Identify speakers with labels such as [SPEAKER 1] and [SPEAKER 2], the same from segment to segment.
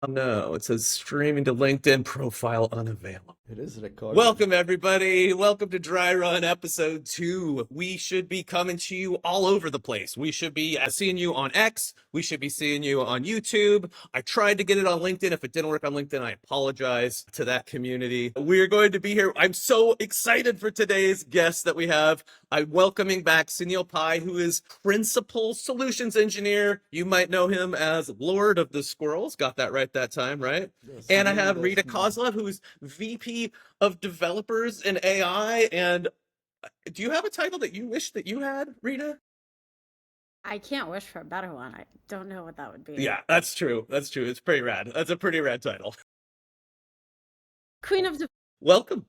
[SPEAKER 1] Oh, no, it says streaming to LinkedIn profile unavailable.
[SPEAKER 2] It is recording.
[SPEAKER 1] Welcome, everybody. Welcome to Dry Run episode 2. We should be coming to you all over the place. We should be seeing you on X. We should be seeing you on YouTube. I tried to get it on LinkedIn. If it didn't work on LinkedIn, I apologize to that community. We're going to be here. I'm so excited for today's guest that we have. I'm welcoming back Sunil Pai, who is Principal Solutions Engineer. You might know him as Lord of the Squirrels. Got that right that time, right?
[SPEAKER 2] Yes,
[SPEAKER 1] And I
[SPEAKER 2] maybe
[SPEAKER 1] have
[SPEAKER 2] that's
[SPEAKER 1] Rita
[SPEAKER 2] me.
[SPEAKER 1] Kozlov, who's VP of Developers in AI. And do you have a title that you wish that you had, Rita?
[SPEAKER 3] I can't wish for a better one. I don't know what that would be.
[SPEAKER 1] Yeah, that's true. That's true. It's pretty rad. That's a pretty rad title.
[SPEAKER 3] Queen of
[SPEAKER 1] Welcome.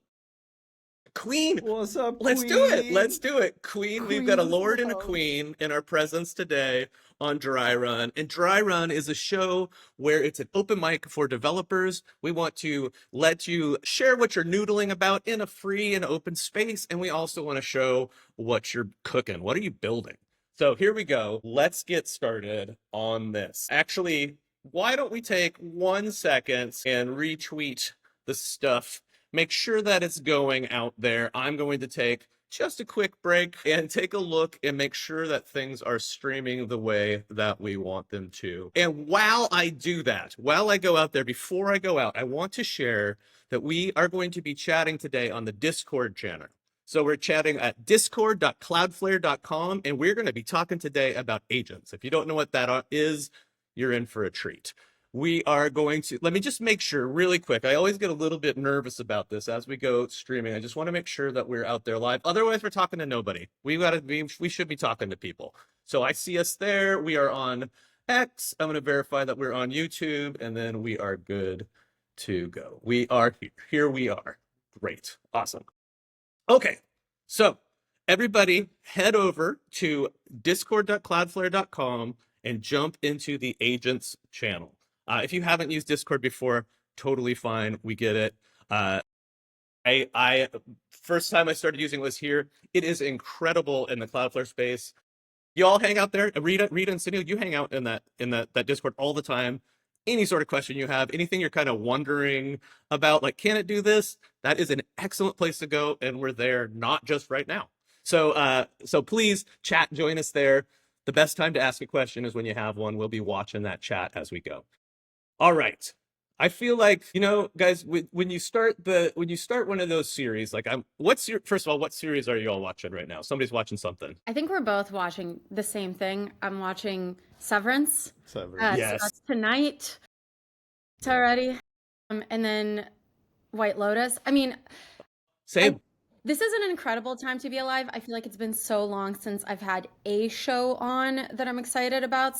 [SPEAKER 1] Queen.
[SPEAKER 2] What's up,
[SPEAKER 1] Let's
[SPEAKER 2] queen?
[SPEAKER 1] do it. Let's do it. Queen. We've got a
[SPEAKER 2] Queen's
[SPEAKER 1] lord
[SPEAKER 2] in
[SPEAKER 1] and
[SPEAKER 2] the
[SPEAKER 1] a
[SPEAKER 2] house.
[SPEAKER 1] queen in our presence today on Dry Run. And Dry Run is a show where it's an open mic for developers. We want to let you share what you're noodling about in a free and open space. And we also want to show what you're cooking. What are you building? So here we go. Let's get started on this. Actually, why don't we take 1 second and retweet the stuff? Make sure that it's going out there. I'm going to take just a quick break and take a look and make sure that things are streaming the way that we want them to. And while I do that, while I go out there, before I go out, I want to share that we are going to be chatting today on the Discord channel. So we're chatting at discord.cloudflare.com, and we're going to be talking today about agents. If you don't know what that is, you're in for a treat. We are going to, let me just make sure really quick. I always get a little bit nervous about this as we go streaming. I just want to make sure that we're out there live. Otherwise, we're talking to nobody. We should be talking to people. So I see us there. We are on X. I'm going to verify that we're on YouTube, and then we are good to go. We are here. Here we are. Great. Awesome. Okay. So everybody head over to discord.cloudflare.com and jump into the agents channel. If you haven't used Discord before, totally fine. We get it. I first time I started using it was here. It is incredible in the Cloudflare space. You all hang out there. Rita and Sunil, you hang out in that Discord all the time. Any sort of question you have, anything you're kind of wondering about, like, can it do this? That is an excellent place to go, and we're there not just right now. So please chat, join us there. The best time to ask a question is when you have one. We'll be watching that chat as we go. All right. I feel like, guys, when you start one of those series, like first of all, what series are you all watching right now? Somebody's watching something.
[SPEAKER 3] I think we're both watching the same thing. I'm watching Severance.
[SPEAKER 2] Severance.
[SPEAKER 1] Yes.
[SPEAKER 3] So that's tonight. It's already. And then White Lotus. I mean,
[SPEAKER 1] Same.
[SPEAKER 3] this is an incredible time to be alive. I feel like it's been so long since I've had a show on that I'm excited about.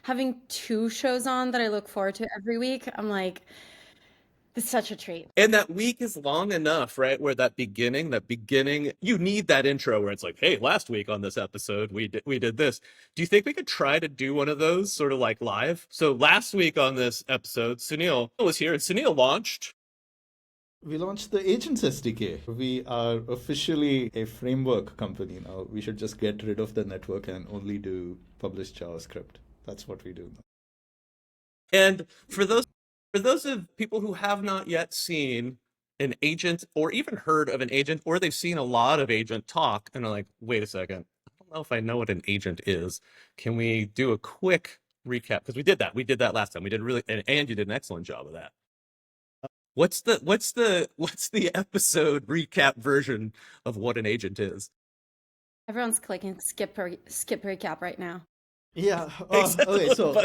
[SPEAKER 3] Having 2 shows on that I look forward to every week, I'm like, it's such a treat.
[SPEAKER 1] And that week is long enough, right? Where that beginning, you need that intro where it's like, hey, last week on this episode, we did this. Do you think we could try to do one of those sort of like live? So last week on this episode, Sunil was here and Sunil launched.
[SPEAKER 2] We launched the Agents SDK. We are officially a framework company now. We should just get rid of the network and only do published JavaScript. That's what we do now.
[SPEAKER 1] And for those of people who have not yet seen an agent or even heard of an agent, or they've seen a lot of agent talk and are like, wait a second, I don't know if I know what an agent is. Can we do a quick recap? Because we did that last time. We did and you did an excellent job of that. What's the episode recap version of what an agent is?
[SPEAKER 3] Everyone's clicking skip recap right now.
[SPEAKER 2] Yeah. Okay, so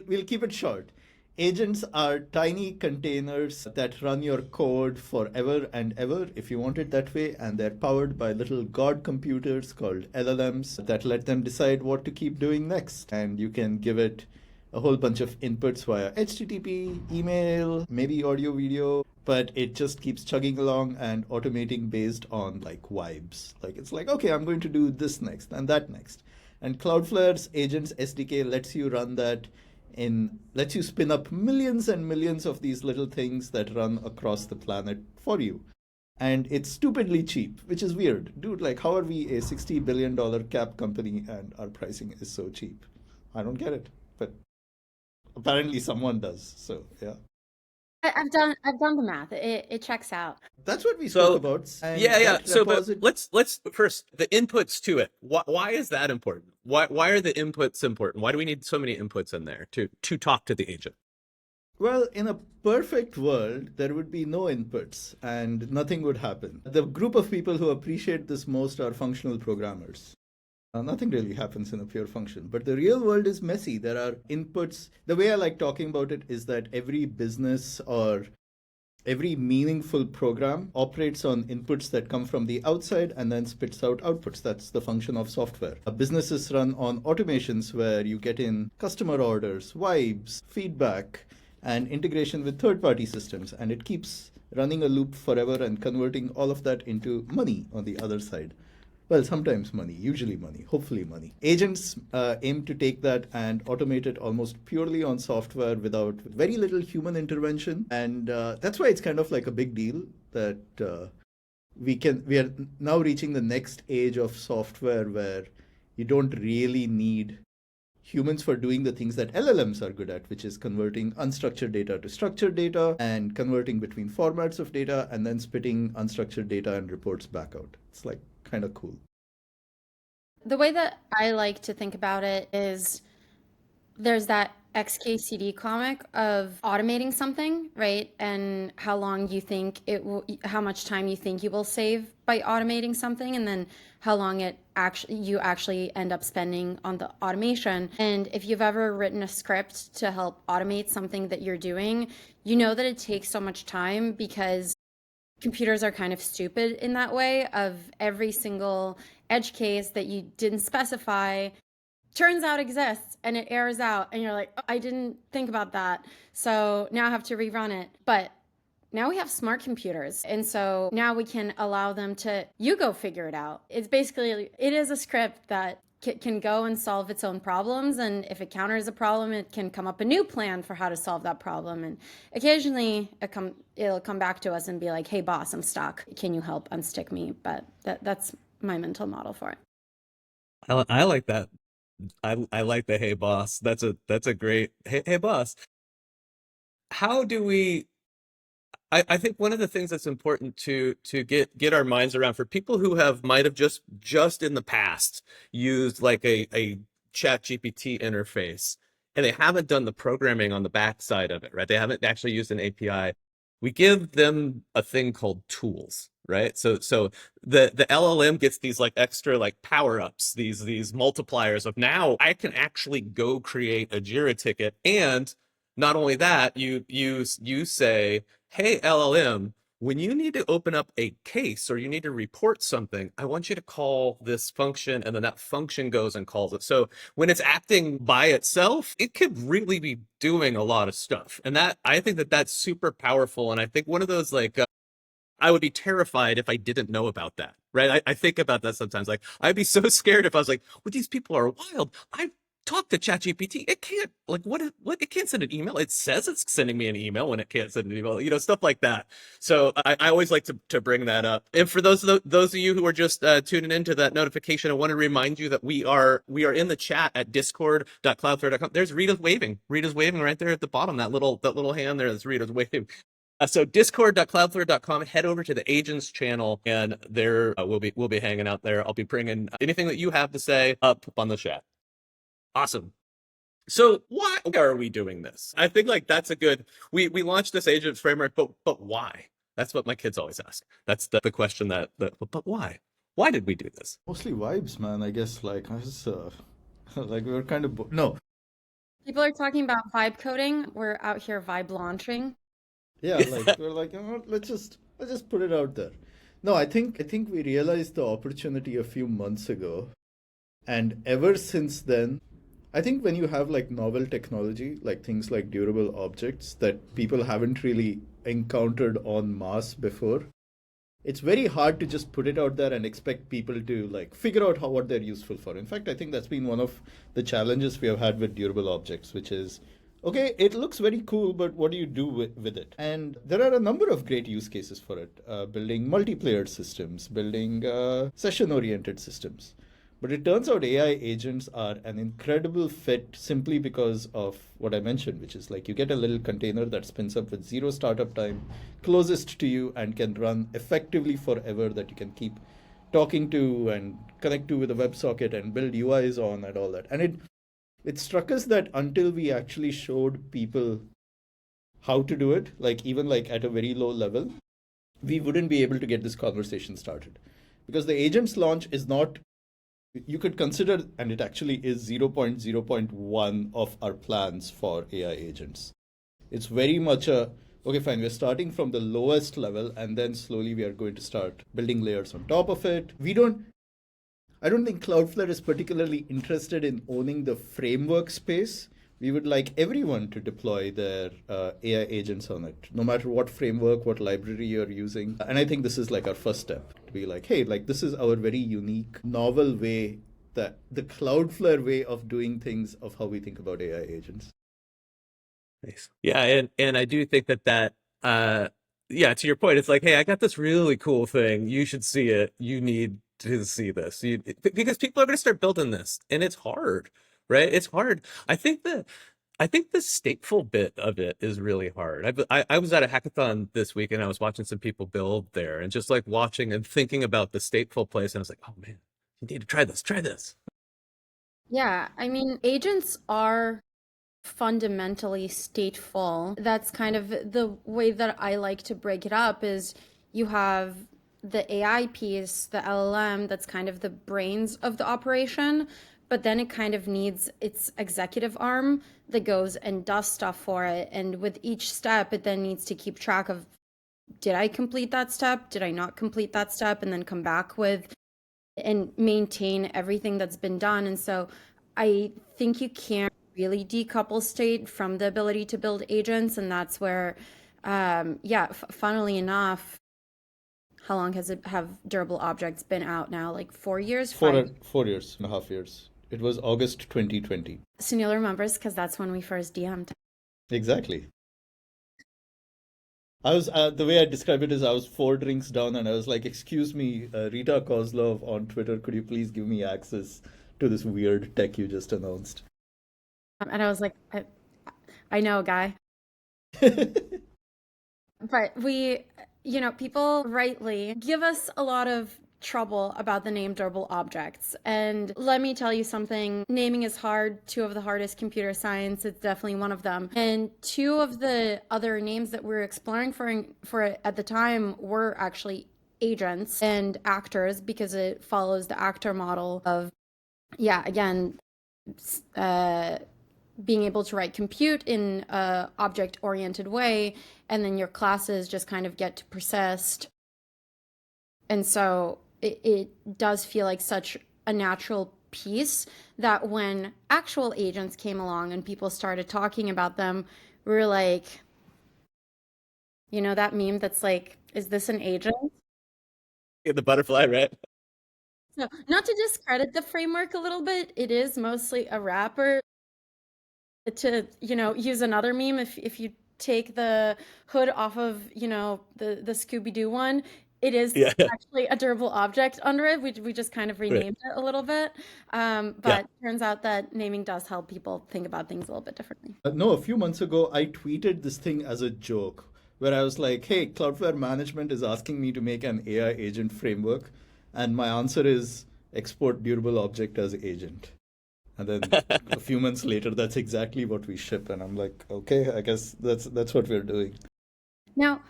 [SPEAKER 2] we'll keep it short. Agents are tiny containers that run your code forever and ever if you want it that way, and they're powered by little god computers called LLMs that let them decide what to keep doing next. And you can give it a whole bunch of inputs via HTTP, email, maybe audio, video, but it just keeps chugging along and automating based on like vibes. Like it's like, okay, I'm going to do this next and that next. And Cloudflare's Agents SDK lets you run that lets you spin up millions and millions of these little things that run across the planet for you. And it's stupidly cheap, which is weird. Dude, like, how are we a $60 billion cap company and our pricing is so cheap? I don't get it, but apparently someone does. So yeah.
[SPEAKER 3] I've done the math. It checks out.
[SPEAKER 2] That's what we spoke
[SPEAKER 1] So
[SPEAKER 2] about. And
[SPEAKER 1] yeah.
[SPEAKER 2] that
[SPEAKER 1] So, but
[SPEAKER 2] repository.
[SPEAKER 1] let's first the inputs to it. Why is that important? Why are the inputs important? Why do we need so many inputs in there to talk to the agent?
[SPEAKER 2] Well, in a perfect world, there would be no inputs and nothing would happen. The group of people who appreciate this most are functional programmers. Nothing really happens in a pure function. But the real world is messy. There are inputs. The way I like talking about it is that every business or every meaningful program operates on inputs that come from the outside and then spits out outputs. That's the function of software. Businesses run on automations where you get in customer orders, vibes, feedback, and integration with third-party systems. And it keeps running a loop forever and converting all of that into money on the other side. Well, sometimes money, usually money, hopefully money. Agents aim to take that and automate it almost purely on software without very little human intervention. And that's why it's kind of like a big deal that we are now reaching the next age of software where you don't really need humans for doing the things that LLMs are good at, which is converting unstructured data to structured data and converting between formats of data and then spitting unstructured data and reports back out. It's like kind of cool.
[SPEAKER 3] The way that I like to think about it is there's that XKCD comic of automating something, right? And how long you think it will, how much time you think you will save by automating something, and then how long you actually end up spending on the automation. And if you've ever written a script to help automate something that you're doing, you know that it takes so much time because computers are kind of stupid in that way of every single edge case that you didn't specify turns out exists and it errors out and you're like, oh, I didn't think about that. So now I have to rerun it. But now we have smart computers. And so now we can allow them to, you go figure it out. It's basically, it is a script that can go and solve its own problems. And if it counters a problem, it can come up a new plan for how to solve that problem. And occasionally it'll come back to us and be like, hey boss, I'm stuck. Can you help unstick me? But that's my mental model for it.
[SPEAKER 1] I like that. I like the hey boss. That's a great hey boss. How do we I think one of the things that's important to get our minds around for people who might have just in the past used like a chat GPT interface and they haven't done the programming on the backside of it, right? They haven't actually used an API. We give them a thing called tools, right? So the LLM gets these like extra like power-ups, these multipliers of now I can actually go create a Jira ticket. And not only that, you say, hey, LLM, when you need to open up a case or you need to report something, I want you to call this function, and then that function goes and calls it. So when it's acting by itself, it could really be doing a lot of stuff. And that I think that's super powerful. And I think one of those like I would be terrified if I didn't know about that, right? I think about that sometimes. Like I'd be so scared if I was like, well, these people are wild. I talk to ChatGPT. It can't like what it can't send an email. It says it's sending me an email when it can't send an email, stuff like that. So I always like to bring that up. And for those of you who are just tuning into that notification, I want to remind you that we are in the chat at discord.cloudflare.com. There's Rita's waving right there at the bottom. That little hand there, that's Rita's waving. So discord.cloudflare.com, head over to the agents channel, and there we'll be hanging out there. I'll be bringing anything that you have to say up on the chat. Awesome. So why are we doing this? I think like that's a good, we launched this agents framework, but why? That's what my kids always ask. That's the question but why? Why did we do this?
[SPEAKER 2] Mostly vibes, man. I guess like I was like we were kind of no.
[SPEAKER 3] People are talking about vibe coding. We're out here vibe launching.
[SPEAKER 2] Yeah, like we're like, let's just put it out there. No, I think we realized the opportunity a few months ago, and ever since then, I think when you have like novel technology, like things like durable objects that people haven't really encountered en masse before, it's very hard to just put it out there and expect people to like figure out what they're useful for. In fact, I think that's been one of the challenges we have had with durable objects, which is, okay, it looks very cool, but what do you do with it? And there are a number of great use cases for it. Building multiplayer systems, building session-oriented systems. But it turns out AI agents are an incredible fit simply because of what I mentioned, which is like you get a little container that spins up with zero startup time, closest to you, and can run effectively forever, that you can keep talking to and connect to with a WebSocket and build UIs on and all that. And it struck us that until we actually showed people how to do it, like even like at a very low level, we wouldn't be able to get this conversation started. Because the agents launch is not, you could consider, and it actually is 0.0.1 of our plans for AI agents. It's very much a, okay, fine, we're starting from the lowest level, and then slowly we are going to start building layers on top of it. I don't think Cloudflare is particularly interested in owning the framework space. We would like everyone to deploy their AI agents on it, no matter what framework, what library you're using. And I think this is like our first step to be like, hey, like this is our very unique, novel way, that the Cloudflare way of doing things, of how we think about AI agents.
[SPEAKER 1] Nice. Yeah, and I do think that yeah, to your point, it's like, hey, I got this really cool thing. You should see it. You need to see this. Because people are going to start building this, and it's hard, right? It's hard. I think the stateful bit of it is really hard. I was at a hackathon this week, and I was watching some people build there, and just like watching and thinking about the stateful place, and I was like, oh man, you need to try this. Try this.
[SPEAKER 3] Yeah, I mean, agents are fundamentally stateful. That's kind of the way that I like to break it up is you have the AI piece, the LLM, that's kind of the brains of the operation, but then it kind of needs its executive arm that goes and does stuff for it. And with each step, it then needs to keep track of, did I complete that step? Did I not complete that step? And then come back with and maintain everything that's been done. And so I think you can't really decouple state from the ability to build agents. And that's where, funnily enough, how long have durable objects been out now? Like 4 years?
[SPEAKER 2] 4 years and a half years. It was August 2020.
[SPEAKER 3] Sunil remembers because that's when we first DM'd.
[SPEAKER 2] Exactly. I was the way I describe it is I was 4 drinks down and I was like, "Excuse me, Rita Kozlov on Twitter, could you please give me access to this weird tech you just announced?"
[SPEAKER 3] And I was like, I know, guy. But people rightly give us a lot of trouble about the name durable objects. And let me tell you something, naming is hard. 2 of the hardest, computer science, it's definitely one of them. And 2 of the other names that we were exploring for it at the time were actually agents and actors, because it follows the actor model of, being able to write compute in a object-oriented way, and then your classes just kind of get to persist. And so it does feel like such a natural piece that when actual agents came along and people started talking about them, we were like, that meme that's like, is this an agent?
[SPEAKER 1] Yeah, the butterfly, right?
[SPEAKER 3] So not to discredit the framework a little bit, it is mostly a wrapper. To use another meme, if you take the hood off of the Scooby-Doo one, it is actually a durable object under it. We just kind of renamed it a little bit, but turns out that naming does help people think about things a little bit differently.
[SPEAKER 2] No, a few months ago I tweeted this thing as a joke where I was like, "Hey, Cloudflare management is asking me to make an AI agent framework, and my answer is export durable object as agent." And then a few months later, that's exactly what we ship. And I'm like, okay, I guess that's what we're doing.
[SPEAKER 3] Now,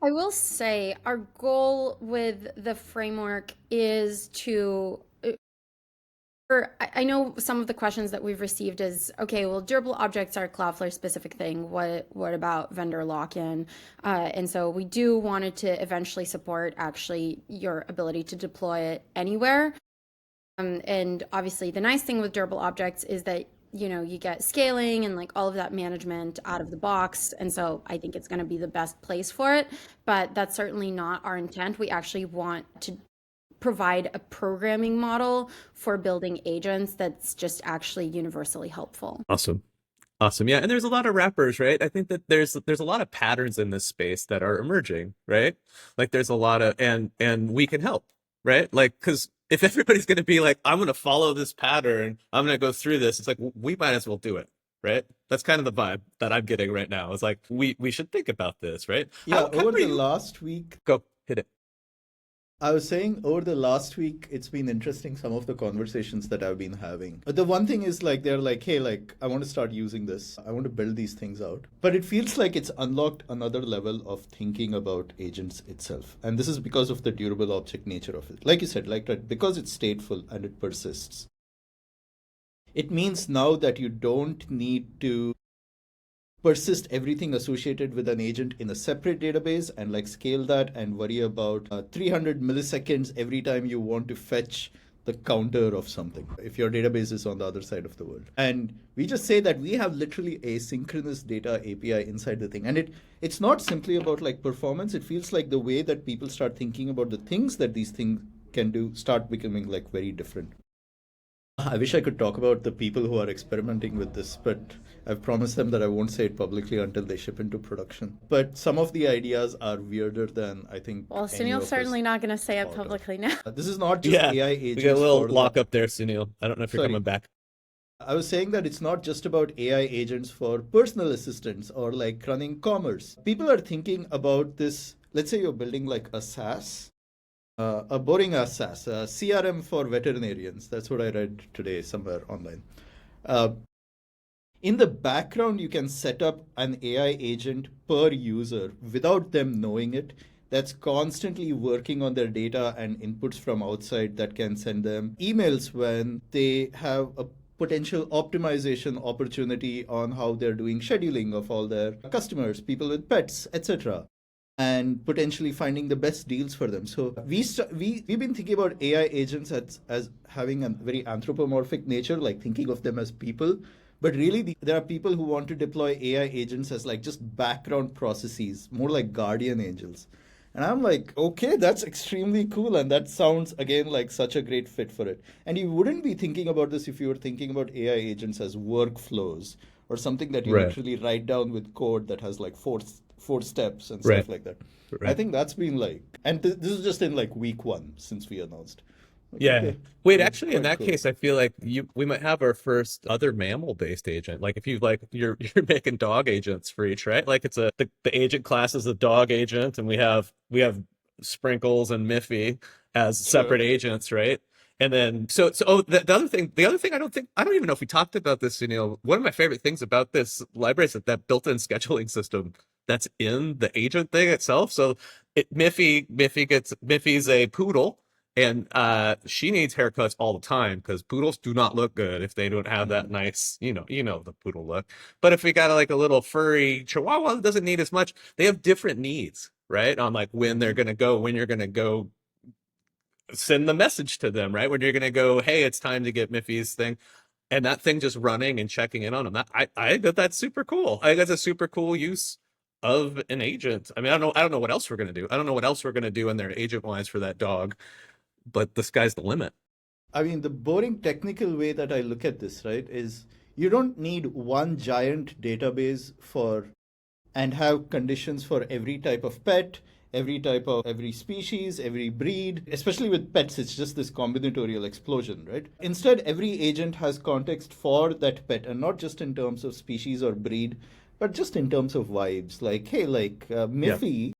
[SPEAKER 3] I will say our goal with the framework is to, I know some of the questions that we've received is, okay, well, durable objects are a Cloudflare specific thing. What about vendor lock-in? And so we do wanted to eventually support actually your ability to deploy it anywhere. And obviously the nice thing with durable objects is that, you get scaling and like all of that management out of the box. And so I think it's going to be the best place for it, but that's certainly not our intent. We actually want to provide a programming model for building agents that's just actually universally helpful.
[SPEAKER 1] Awesome. Yeah. And there's a lot of wrappers, right? I think that there's a lot of patterns in this space that are emerging, right? Like there's a lot of, and we can help, right? Like, because if everybody's going to be like, I'm going to follow this pattern, I'm going to go through this, it's like, we might as well do it, right? That's kind of the vibe that I'm getting right now. It's like, we should think about this, right?
[SPEAKER 2] Yeah,
[SPEAKER 1] How
[SPEAKER 2] over
[SPEAKER 1] are
[SPEAKER 2] the
[SPEAKER 1] you?
[SPEAKER 2] last week,
[SPEAKER 1] Go, hit it.
[SPEAKER 2] I was saying over the last week, it's been interesting, some of the conversations that I've been having. But the one thing is like, they're like, hey, like, I want to start using this. I want to build these things out. But it feels like it's unlocked another level of thinking about agents itself. And this is because of the durable object nature of it. Like you said, like that, because it's stateful and it persists. It means now that you don't need to persist everything associated with an agent in a separate database and like scale that and worry about 300 milliseconds every time you want to fetch the counter of something if your database is on the other side of the world. And we just say that we have literally a synchronous data API inside the thing. And it's not simply about like performance. It feels like the way that people start thinking about the things that these things can do start becoming like very different. I wish I could talk about the people who are experimenting with this, but I've promised them that I won't say it publicly until they ship into production. But some of the ideas are weirder than I think.
[SPEAKER 3] Well,
[SPEAKER 2] any of
[SPEAKER 3] Sunil's
[SPEAKER 2] us
[SPEAKER 3] certainly not going to say it
[SPEAKER 2] thought of.
[SPEAKER 3] publicly now.
[SPEAKER 2] This is not just
[SPEAKER 1] Yeah,
[SPEAKER 2] AI
[SPEAKER 1] we got a
[SPEAKER 2] agents
[SPEAKER 1] little
[SPEAKER 2] for
[SPEAKER 1] lock up there, Sunil. I don't know if you're
[SPEAKER 2] Sorry.
[SPEAKER 1] coming back.
[SPEAKER 2] I was saying that it's not just about AI agents for personal assistants or like running commerce. People are thinking about this. Let's say you're building like a SaaS, a boring ass SaaS, a CRM for veterinarians. That's what I read today somewhere online. In the background, you can set up an AI agent per user without them knowing it. That's constantly working on their data and inputs from outside that can send them emails when they have a potential optimization opportunity on how they're doing scheduling of all their customers, people with pets, etc., and potentially finding the best deals for them. So we've been thinking about AI agents as having a very anthropomorphic nature, like thinking of them as people. But really, there are people who want to deploy AI agents as like just background processes, more like guardian angels. And I'm like, okay, that's extremely cool. And that sounds, again, like such a great fit for it. And you wouldn't be thinking about this if you were thinking about AI agents as workflows or something that you
[SPEAKER 1] Right.
[SPEAKER 2] literally write down with code that has like four steps and
[SPEAKER 1] Right.
[SPEAKER 2] stuff like that. I
[SPEAKER 1] Right.
[SPEAKER 2] think that's been like, and this is just in like week one since we announced. Like,
[SPEAKER 1] Yeah.
[SPEAKER 2] okay,
[SPEAKER 1] Wait,
[SPEAKER 2] yeah,
[SPEAKER 1] actually, in
[SPEAKER 2] quite
[SPEAKER 1] that
[SPEAKER 2] cool.
[SPEAKER 1] case, I feel like we might have our first other mammal-based agent. Like if you like you're making dog agents for each, right? Like it's the agent class is a dog agent, and we have Sprinkles and Miffy as
[SPEAKER 2] Sure.
[SPEAKER 1] separate agents, right? And then the other thing I don't even know if we talked about this, Sunil. One of my favorite things about this library is that built-in scheduling system that's in the agent thing itself. So Miffy's a poodle, and she needs haircuts all the time because poodles do not look good if they don't have that nice, the poodle look. But if we got like a little furry chihuahua that doesn't need as much, they have different needs, right? On like when they're gonna go, when you're gonna go send the message to them, right? When you're gonna go, hey, it's time to get Miffy's thing. And that thing just running and checking in on them. I think that's super cool. I think that's a super cool use of an agent. I mean, I don't know what else we're gonna do. I don't know what else we're gonna do in there agent wise for that dog, but the sky's the limit.
[SPEAKER 2] I mean, the boring technical way that I look at this, right, is you don't need one giant database for and have conditions for every type of pet, every species, every breed. Especially with pets, it's just this combinatorial explosion, right? Instead, every agent has context for that pet, and not just in terms of species or breed, but just in terms of vibes. Like, hey, like
[SPEAKER 1] Yeah.
[SPEAKER 2] Miffy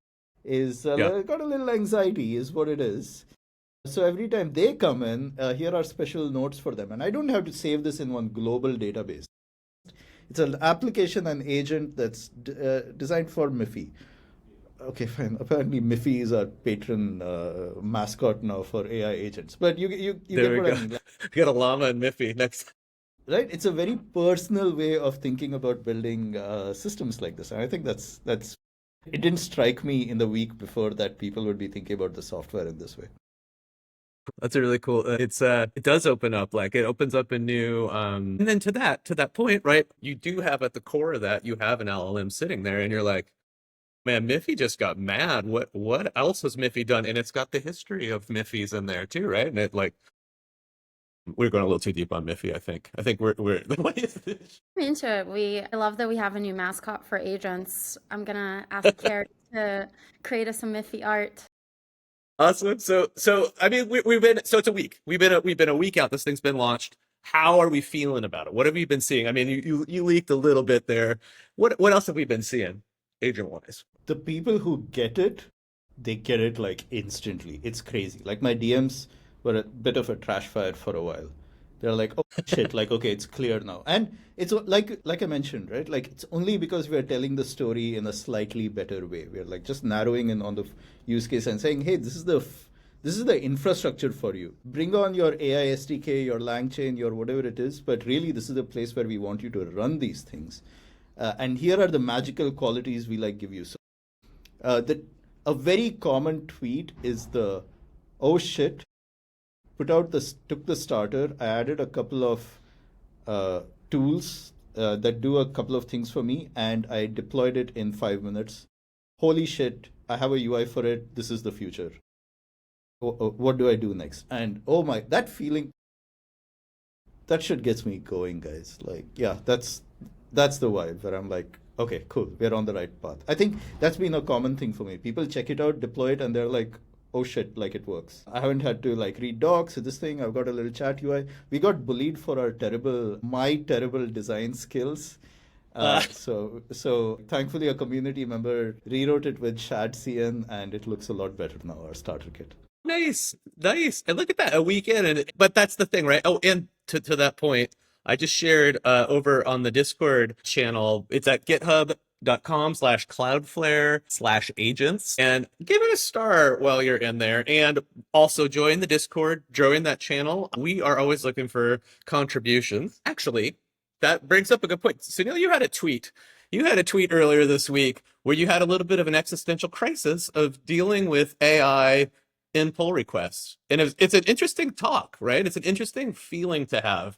[SPEAKER 2] is
[SPEAKER 1] Yeah.
[SPEAKER 2] got a little anxiety, is what it is. So every time they come in, here are special notes for them. And I don't have to save this in one global database. It's an application and agent that's designed for Miffy. Okay, fine. Apparently, Miffy is our patron mascot now for AI agents. But you
[SPEAKER 1] There
[SPEAKER 2] get
[SPEAKER 1] we
[SPEAKER 2] what
[SPEAKER 1] go.
[SPEAKER 2] I mean,
[SPEAKER 1] We got a llama and Miffy next.
[SPEAKER 2] right? It's a very personal way of thinking about building systems like this. And I think that's. It didn't strike me in the week before that people would be thinking about the software in this way.
[SPEAKER 1] That's a really cool. It does open up, like it opens up a new and then to that point, right? You do have at the core of that, you have an LLM sitting there and you're like, man, Miffy just got mad. What else has Miffy done? And it's got the history of Miffy's in there too, right? And it like we're going a little too deep on Miffy, I think. I think we're what is this?
[SPEAKER 3] I'm into it. I love that we have a new mascot for agents. I'm gonna ask Carrie to create us some Miffy art.
[SPEAKER 1] Awesome. So I mean, we've been so it's a week. We've been a week out. This thing's been launched. How are we feeling about it? What have you been seeing? I mean, you leaked a little bit there. What else have we been seeing, agent wise?
[SPEAKER 2] The people who get it, they get it like instantly. It's crazy. Like my DMs were a bit of a trash fire for a while. They're like, oh shit, like okay, it's clear now. And it's like I mentioned, right? Like it's only because we're telling the story in a slightly better way. We're like just narrowing in on the use case and saying, hey, this is the infrastructure for you. Bring on your AI SDK, your LangChain, your whatever it is, but really this is the place where we want you to run these things. And here are the magical qualities we like give you. So a very common tweet is the oh shit, took the starter. I added a couple of tools that do a couple of things for me, and I deployed it in 5 minutes. Holy shit, I have a UI for it. This is the future. What do I do next? And oh my, that feeling, that shit gets me going, guys. Like, yeah, that's the vibe where I'm like, okay, cool, we're on the right path. I think that's been a common thing for me. People check it out, deploy it, and they're like, oh shit, like it works. I haven't had to like read docs or this thing. I've got a little chat UI. We got bullied for my terrible design skills. So thankfully a community member rewrote it with ShadCN and it looks a lot better now, our starter kit.
[SPEAKER 1] Nice, nice. And look at that, a weekend. But that's the thing, right? Oh, and to that point, I just shared over on the Discord channel. It's at github.com/cloudflare/agents. And give it a star while you're in there. And also join the Discord, join that channel. We are always looking for contributions. Actually, that brings up a good point. Sunil, you had a tweet. You had a tweet earlier this week where you had a little bit of an existential crisis of dealing with AI in pull requests. And it's an interesting talk, right? It's an interesting feeling to have.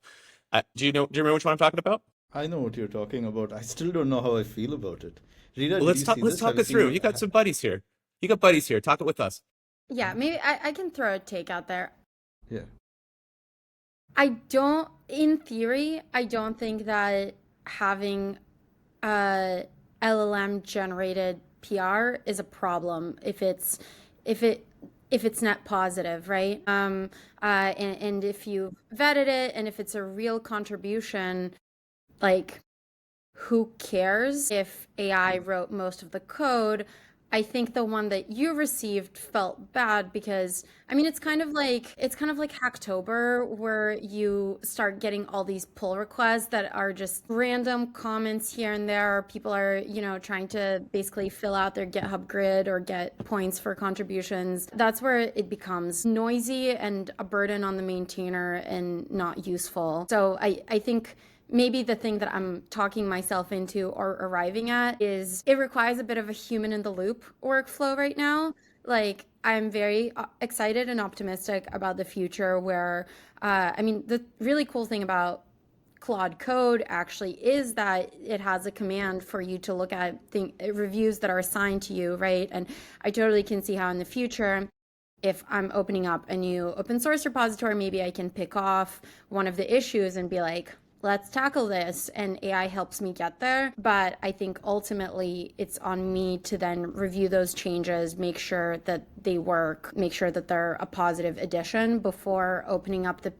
[SPEAKER 1] Do you remember which one I'm talking about?
[SPEAKER 2] I know what you're talking about. I still don't know how I feel about it. Rita,
[SPEAKER 1] Well,
[SPEAKER 2] did
[SPEAKER 1] let's
[SPEAKER 2] you
[SPEAKER 1] talk.
[SPEAKER 2] see
[SPEAKER 1] Let's
[SPEAKER 2] this?
[SPEAKER 1] talk
[SPEAKER 2] Have you
[SPEAKER 1] it
[SPEAKER 2] seen
[SPEAKER 1] through. You got some buddies here. You got buddies here. Talk it with us.
[SPEAKER 3] Yeah, maybe I can throw a take out there.
[SPEAKER 2] Yeah.
[SPEAKER 3] In theory, I don't think that having a LLM generated PR is a problem if it's net positive, right? And if you vetted it and if it's a real contribution, like who cares if AI wrote most of the code? I think the one that you received felt bad because I mean it's kind of like Hacktober where you start getting all these pull requests that are just random comments here and there. People are, trying to basically fill out their GitHub grid or get points for contributions. That's where it becomes noisy and a burden on the maintainer and not useful. So I think maybe the thing that I'm talking myself into or arriving at is it requires a bit of a human in the loop workflow right now. Like I'm very excited and optimistic about the future where, the really cool thing about Claude Code actually is that it has a command for you to look at reviews that are assigned to you, right? And I totally can see how in the future, if I'm opening up a new open source repository, maybe I can pick off one of the issues and be like, let's tackle this, and AI helps me get there. But I think ultimately it's on me to then review those changes, make sure that they work, make sure that they're a positive addition before opening up the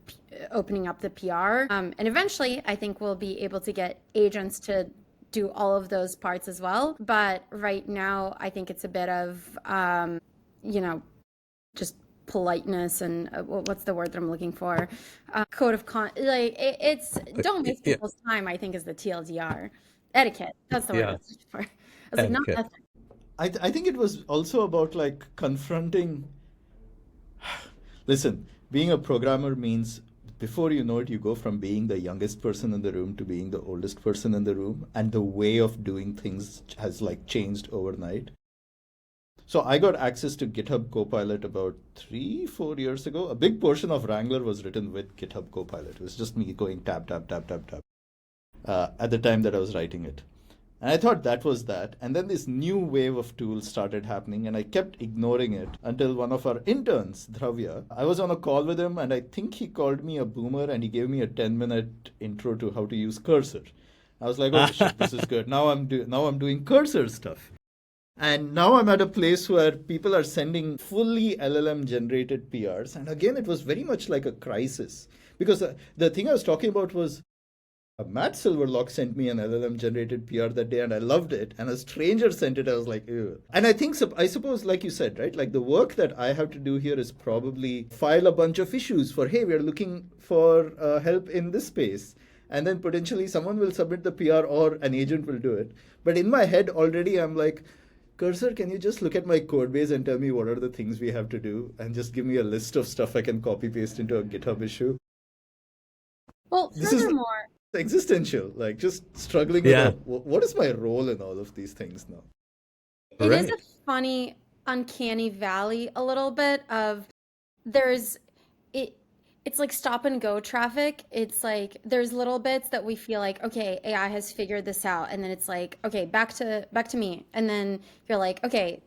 [SPEAKER 3] PR. And eventually I think we'll be able to get agents to do all of those parts as well. But right now I think it's a bit of, just politeness and what's the word that I'm looking for? Code of it's don't waste people's time, I think, is the TLDR. Etiquette. That's the word I was looking for. I was like, not ethics.
[SPEAKER 2] I think it was also about like confronting. Listen, being a programmer means before you know it, you go from being the youngest person in the room to being the oldest person in the room, and the way of doing things has like changed overnight. So I got access to GitHub Copilot about 3-4 years ago. A big portion of Wrangler was written with GitHub Copilot. It was just me going tab, tab, tab, tab, tab at the time that I was writing it. And I thought that was that. And then this new wave of tools started happening, and I kept ignoring it until one of our interns, Dravya, I was on a call with him, and I think he called me a boomer, and he gave me a 10-minute intro to how to use Cursor. I was like, oh shit, this is good. Now I'm doing Cursor stuff. And now I'm at a place where people are sending fully LLM generated PRs. And again, it was very much like a crisis. Because the thing I was talking about was Matt Silverlock sent me an LLM generated PR that day and I loved it. And a stranger sent it. I was like, ew. And I suppose, like you said, right? Like the work that I have to do here is probably file a bunch of issues for, hey, we're looking for help in this space. And then potentially someone will submit the PR or an agent will do it. But in my head already, I'm like, Cursor, can you just look at my code base and tell me what are the things we have to do and just give me a list of stuff I can copy paste into a GitHub issue?
[SPEAKER 3] Well,
[SPEAKER 2] This is
[SPEAKER 3] furthermore,
[SPEAKER 2] existential, like just struggling
[SPEAKER 1] Yeah.
[SPEAKER 2] with what is my role in all of these things now?
[SPEAKER 3] it is
[SPEAKER 1] Right.
[SPEAKER 3] a funny, uncanny valley a little bit of there's it it's like stop and go traffic. It's like there's little bits that we feel like, okay, AI has figured this out, and then it's like, okay, back to me. And then you're like, okay,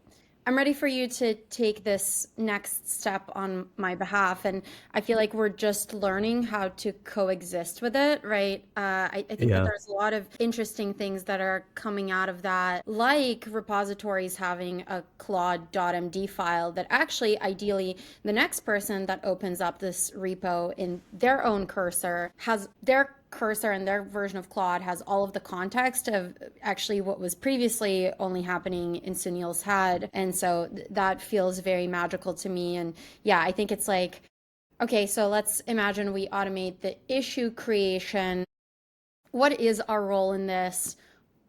[SPEAKER 3] I'm ready for you to take this next step on my behalf. And I feel like we're just learning how to coexist with it, right? I think that
[SPEAKER 1] Yeah.
[SPEAKER 3] there's a lot of interesting things that are coming out of that, like repositories having a Claude.md file that actually, ideally, the next person that opens up this repo in their own cursor has their cursor and their version of Claude has all of the context of actually what was previously only happening in Sunil's head. And so that feels very magical to me. And yeah, I think it's like, okay, so let's imagine we automate the issue creation. What is our role in this?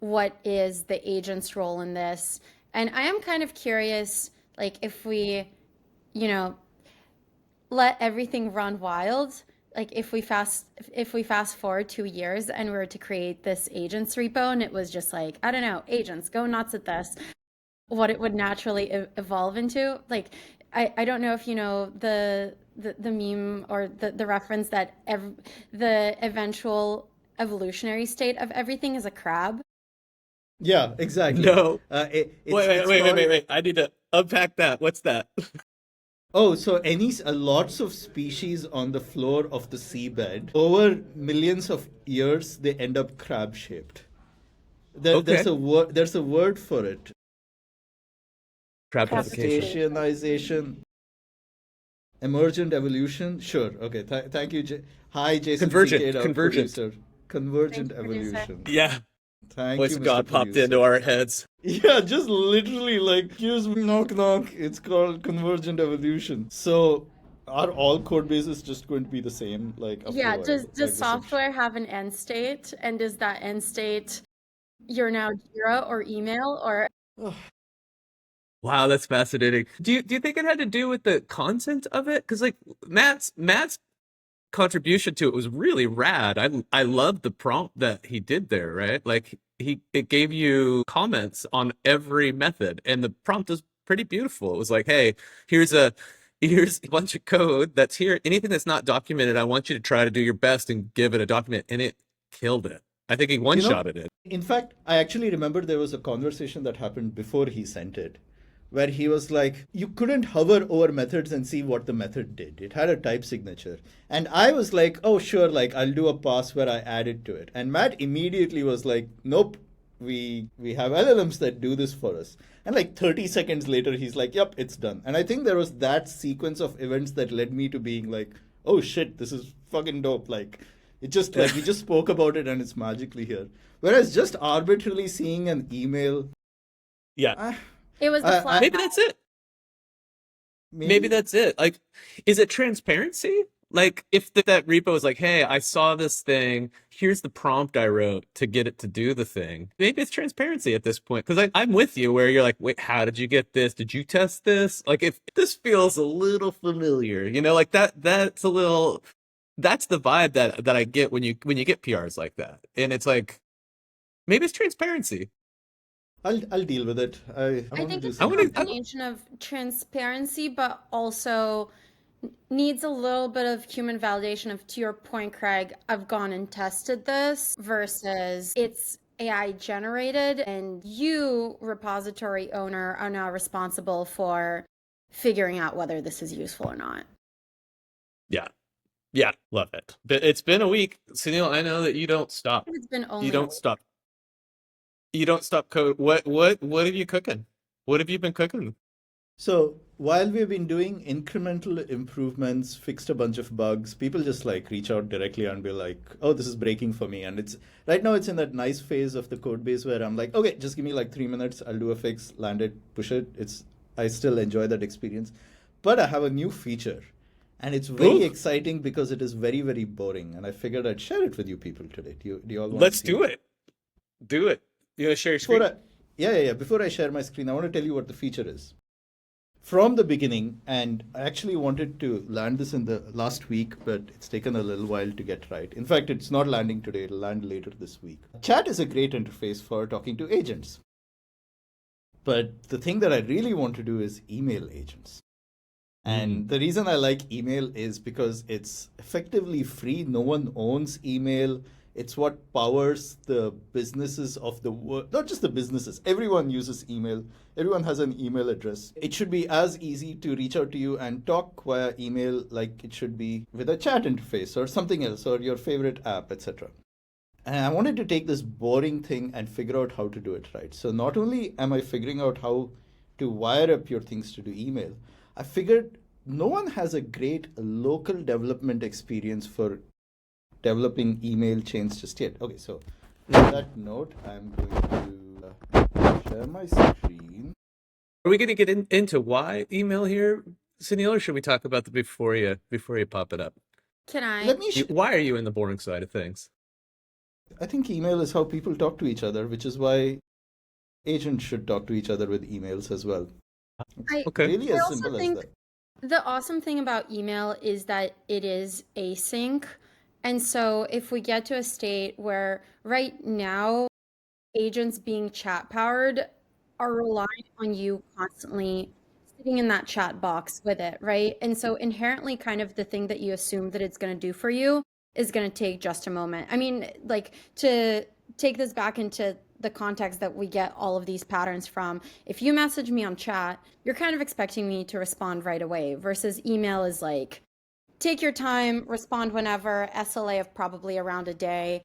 [SPEAKER 3] What is the agent's role in this? And I am kind of curious, like if we, you know, let everything run wild, like if we fast forward 2 years and we were to create this agents repo and it was just like, I don't know, agents go nuts at this, what it would naturally evolve into. Like I don't know if you know the meme or the reference that the eventual evolutionary state of everything is a crab.
[SPEAKER 2] Yeah, exactly.
[SPEAKER 1] No.
[SPEAKER 2] It's
[SPEAKER 1] Wait. I need to unpack that. What's that?
[SPEAKER 2] Oh, so lots of species on the floor of the seabed, over millions of years, they end up crab shaped.
[SPEAKER 1] Okay.
[SPEAKER 2] There's a word for it.
[SPEAKER 1] Crabification.
[SPEAKER 2] Crustaceanization, emergent evolution. Sure. Okay. Thank you. Hi, Jason.
[SPEAKER 1] Convergent.
[SPEAKER 2] Cicada,
[SPEAKER 1] Convergent.
[SPEAKER 2] producer. Convergent
[SPEAKER 3] Thank you, producer.
[SPEAKER 2] evolution.
[SPEAKER 1] Yeah.
[SPEAKER 2] Thank
[SPEAKER 1] Voice
[SPEAKER 2] you,
[SPEAKER 1] of
[SPEAKER 2] Mr.
[SPEAKER 1] God popped
[SPEAKER 2] Producer.
[SPEAKER 1] into our heads.
[SPEAKER 2] Yeah, just literally like, excuse me, knock knock. It's called convergent evolution. So, are all code bases just going to be the same? Like, after
[SPEAKER 3] Yeah,
[SPEAKER 2] a while?
[SPEAKER 3] does
[SPEAKER 2] Like the
[SPEAKER 3] software have an end state? And does that end state you're now Jira or email or
[SPEAKER 1] Wow, that's fascinating. Do you think it had to do with the content of it? Because like Matt's contribution to it was really rad. I love the prompt that he did there, right? Like it gave you comments on every method, and the prompt is pretty beautiful. It was like, hey, here's a bunch of code that's here. Anything that's not documented, I want you to try to do your best and give it a document, and it killed it. I think he one-shotted it.
[SPEAKER 2] In fact, I actually remember there was a conversation that happened before he sent it, where he was like, you couldn't hover over methods and see what the method did. It had a type signature. And I was like, oh, sure, like I'll do a pass where I add it to it. And Matt immediately was like, nope, we have LLMs that do this for us. And like 30 seconds later, he's like, yep, it's done. And I think there was that sequence of events that led me to being like, oh shit, this is fucking dope. Like, it just like we just spoke about it and it's magically here. Whereas just arbitrarily seeing an email,
[SPEAKER 1] Yeah.
[SPEAKER 3] it was the flat
[SPEAKER 1] Maybe that's it. Maybe that's it. Like, is it transparency? Like, if that repo is like, hey, I saw this thing, here's the prompt I wrote to get it to do the thing. Maybe it's transparency at this point. Because I'm with you where you're like, wait, how did you get this? Did you test this? Like, if this feels a little familiar, like that's a little, that's the vibe that I get when you get PRs like that. And it's like, maybe it's transparency.
[SPEAKER 2] I'll deal with it. I
[SPEAKER 3] I
[SPEAKER 2] want to
[SPEAKER 3] think
[SPEAKER 2] do
[SPEAKER 3] it's a
[SPEAKER 2] something.
[SPEAKER 3] combination of transparency, but also needs a little bit of human validation of, to your point, Craig, I've gone and tested this versus it's AI generated and you, repository owner, are now responsible for figuring out whether this is useful or not.
[SPEAKER 1] Yeah. Yeah, love it. But it's been a week. Sunil, I know that you don't stop.
[SPEAKER 3] It's been only
[SPEAKER 1] You don't stop. You don't stop code. What are you cooking? What have you been cooking?
[SPEAKER 2] So while we've been doing incremental improvements, fixed a bunch of bugs, people just like reach out directly and be like, "Oh, this is breaking for me." And it's right now it's in that nice phase of the code base where I'm like, "Okay, just give me like 3 minutes. I'll do a fix, land it, push it." I still enjoy that experience, but I have a new feature, and it's very
[SPEAKER 1] Ooh,
[SPEAKER 2] exciting because it is very very boring. And I figured I'd share it with you people today. Do you all want to
[SPEAKER 1] let's
[SPEAKER 2] see
[SPEAKER 1] do
[SPEAKER 2] it?
[SPEAKER 1] it. Do it. You want to share your
[SPEAKER 2] Before
[SPEAKER 1] screen?
[SPEAKER 2] I, yeah. Before I share my screen, I want to tell you what the feature is from the beginning, and I actually wanted to land this in the last week, but it's taken a little while to get right. In fact, it's not landing today, it'll land later this week. Chat is a great interface for talking to agents. But the thing that I really want to do is email agents. And the reason I like email is because it's effectively free. No one owns email. It's what powers the businesses of the world. Not just the businesses. Everyone uses email. Everyone has an email address. It should be as easy to reach out to you and talk via email like it should be with a chat interface or something else or your favorite app, etc. And I wanted to take this boring thing and figure out how to do it right. So not only am I figuring out how to wire up your things to do email, I figured no one has a great local development experience for developing email chains just yet. Okay, so with that note, I'm going to share my screen.
[SPEAKER 1] Are we going to get into why email here, Sunil, or should we talk about the before you pop it up?
[SPEAKER 3] Can I?
[SPEAKER 2] Let me.
[SPEAKER 1] Why are you in the boring side of things?
[SPEAKER 2] I think email is how people talk to each other, which is why agents should talk to each other with emails as well.
[SPEAKER 3] I
[SPEAKER 1] Okay.
[SPEAKER 2] Really
[SPEAKER 3] I
[SPEAKER 2] as
[SPEAKER 3] also
[SPEAKER 2] simple as
[SPEAKER 3] think
[SPEAKER 2] that.
[SPEAKER 3] the awesome thing about email is that it is async. And so if we get to a state where right now agents being chat powered are relying on you constantly sitting in that chat box with it, right? And so inherently kind of the thing that you assume that it's going to do for you is going to take just a moment. I mean, like to take this back into the context that we get all of these patterns from, if you message me on chat, you're kind of expecting me to respond right away versus email is like, take your time, respond whenever, SLA of probably around a day.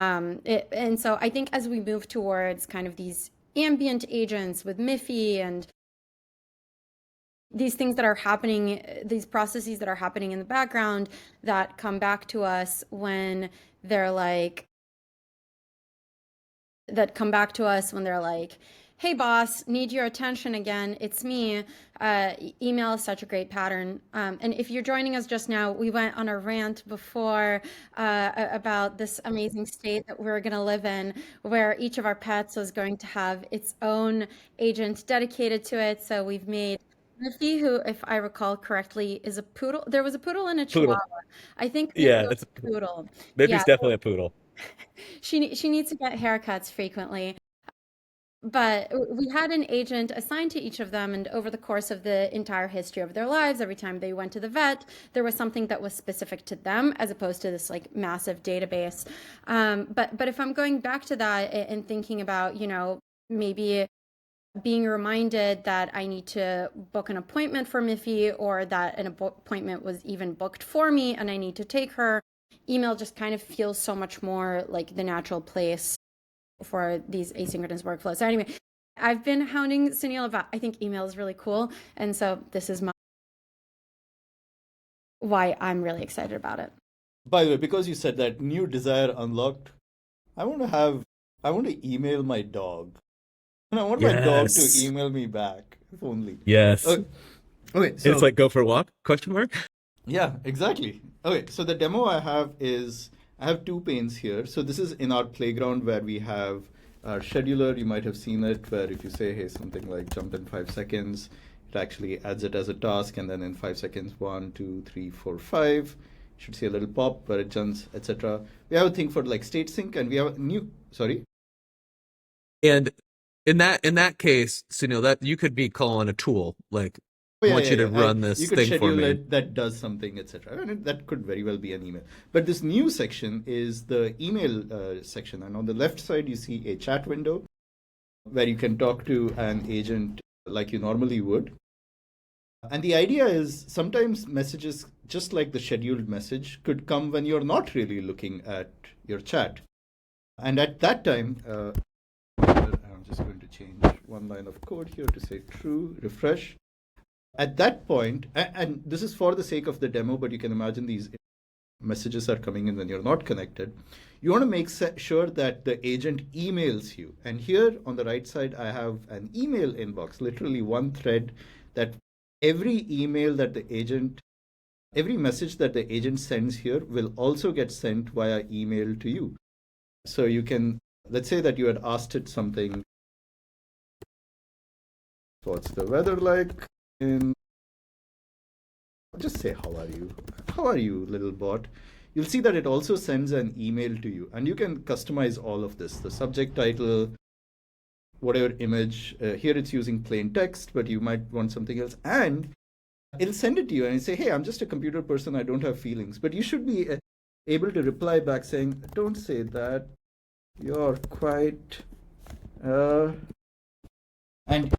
[SPEAKER 3] And so I think as we move towards kind of these ambient agents with Miffy and these things that are happening, these processes that are happening in the background that come back to us when they're like, hey boss, need your attention again, it's me. Email is such a great pattern. And if you're joining us just now, we went on a rant before about this amazing state that we're going to live in, where each of our pets was going to have its own agent dedicated to it. So we've made Miffy, who, if I recall correctly, is a poodle. There was a poodle and a
[SPEAKER 1] Poodle.
[SPEAKER 3] chihuahua. I think Miffy
[SPEAKER 1] Yeah,
[SPEAKER 3] was
[SPEAKER 1] it's
[SPEAKER 3] a poodle.
[SPEAKER 1] Miffy's
[SPEAKER 3] Yeah,
[SPEAKER 1] definitely a poodle.
[SPEAKER 3] she needs to get haircuts frequently. But we had an agent assigned to each of them, and over the course of the entire history of their lives, every time they went to the vet, there was something that was specific to them, as opposed to this like massive database. But if I'm going back to that and thinking about, maybe being reminded that I need to book an appointment for Miffy, or that an appointment was even booked for me and I need to take her, email just kind of feels so much more like the natural place for these asynchronous workflows. So anyway, I've been hounding Sunil about, I think email is really cool. And so this is why I'm really excited about it.
[SPEAKER 2] By the way, because you said that new desire unlocked, I want to email my dog. And I want my dog to
[SPEAKER 1] Yes.
[SPEAKER 2] email me back, if only.
[SPEAKER 1] Yes.
[SPEAKER 2] Okay,
[SPEAKER 1] It's
[SPEAKER 2] so
[SPEAKER 1] like go for a walk? Question mark?
[SPEAKER 2] yeah, exactly. Okay, so the demo I have is I have two panes here. So this is in our playground where we have our scheduler. You might have seen it, where if you say, hey, something like jump in 5 seconds, it actually adds it as a task, and then in 5 seconds, 1, 2, 3, 4, 5. You should see a little pop where it jumps, etc. We have a thing for like state sync, and we have a new. Sorry.
[SPEAKER 1] And in that case, Sunil, that you could be calling a tool like
[SPEAKER 2] Oh,
[SPEAKER 1] I
[SPEAKER 2] yeah,
[SPEAKER 1] want
[SPEAKER 2] yeah,
[SPEAKER 1] you to
[SPEAKER 2] yeah.
[SPEAKER 1] run
[SPEAKER 2] You
[SPEAKER 1] this
[SPEAKER 2] could
[SPEAKER 1] thing for
[SPEAKER 2] schedule
[SPEAKER 1] me.
[SPEAKER 2] it that does something, etc. And that could very well be an email. But this new section is the email section. And on the left side, you see a chat window where you can talk to an agent like you normally would. And the idea is sometimes messages, just like the scheduled message, could come when you're not really looking at your chat. And at that time, I'm just going to change one line of code here to say true, refresh. At that point, and this is for the sake of the demo, but you can imagine these messages are coming in when you're not connected. You want to make sure that the agent emails you. And here on the right side, I have an email inbox, literally one thread that every email that the agent, every message that the agent sends here will also get sent via email to you. So you can, let's say that you had asked it something. What's the weather like in, just say, how are you? How are you, little bot? You'll see that it also sends an email to you, and you can customize all of this, the subject title, whatever image. Here it's using plain text, but you might want something else. And it'll send it to you and say, hey, I'm just a computer person. I don't have feelings. But you should be able to reply back saying, don't say that. You're quite... And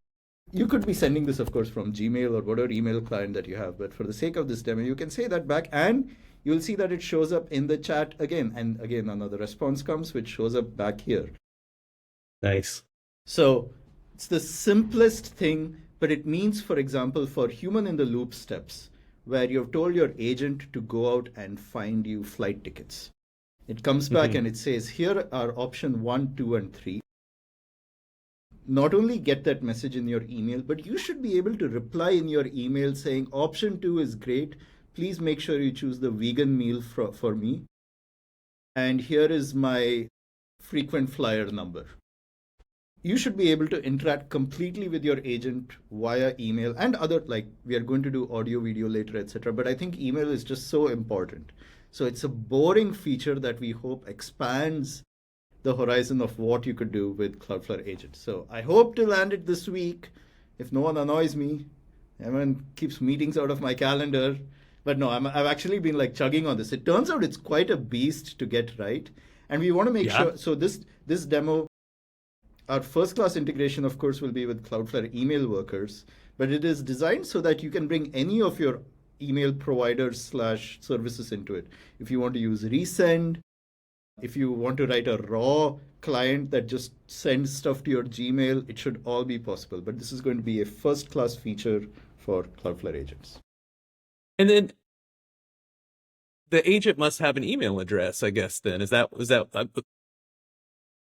[SPEAKER 2] you could be sending this, of course, from Gmail or whatever email client that you have. But for the sake of this demo, you can say that back, and you'll see that it shows up in the chat again. And again, another response comes, which shows up back here.
[SPEAKER 1] Nice.
[SPEAKER 2] So it's the simplest thing, but it means, for example, for human in the loop steps, where you've told your agent to go out and find you flight tickets. It comes back and it says, here are option 1, 2, and 3. Not only get that message in your email, but you should be able to reply in your email saying, option 2 is great. Please make sure you choose the vegan meal for me. And here is my frequent flyer number. You should be able to interact completely with your agent via email and other, like we are going to do audio, video later, etc. But I think email is just so important. So it's a boring feature that we hope expands the horizon of what you could do with Cloudflare agents. So I hope to land it this week. If no one annoys me, everyone keeps meetings out of my calendar. But no, I've actually been like chugging on this. It turns out it's quite a beast to get right. And we want to make sure, so this demo, our first class integration, of course, will be with Cloudflare email workers, but it is designed so that you can bring any of your email providers / services into it. If you want to use resend, if you want to write a raw client that just sends stuff to your Gmail, it should all be possible. But this is going to be a first class feature for Cloudflare agents.
[SPEAKER 1] And then the agent must have an email address, I guess, then. Is that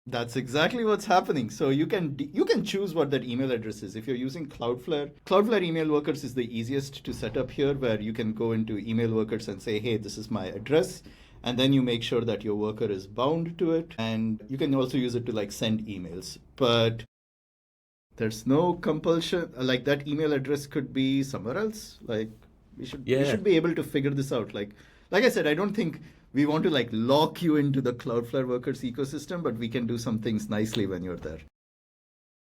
[SPEAKER 2] That's exactly what's happening. So you can choose what that email address is. If you're using Cloudflare email workers is the easiest to set up here, where you can go into email workers and say, hey, this is my address. And then you make sure that your worker is bound to it. And you can also use it to like send emails. But there's no compulsion. Like that email address could be somewhere else. Like we should be able to figure this out. Like I said, I don't think we want to like lock you into the Cloudflare workers ecosystem, but we can do some things nicely when you're there.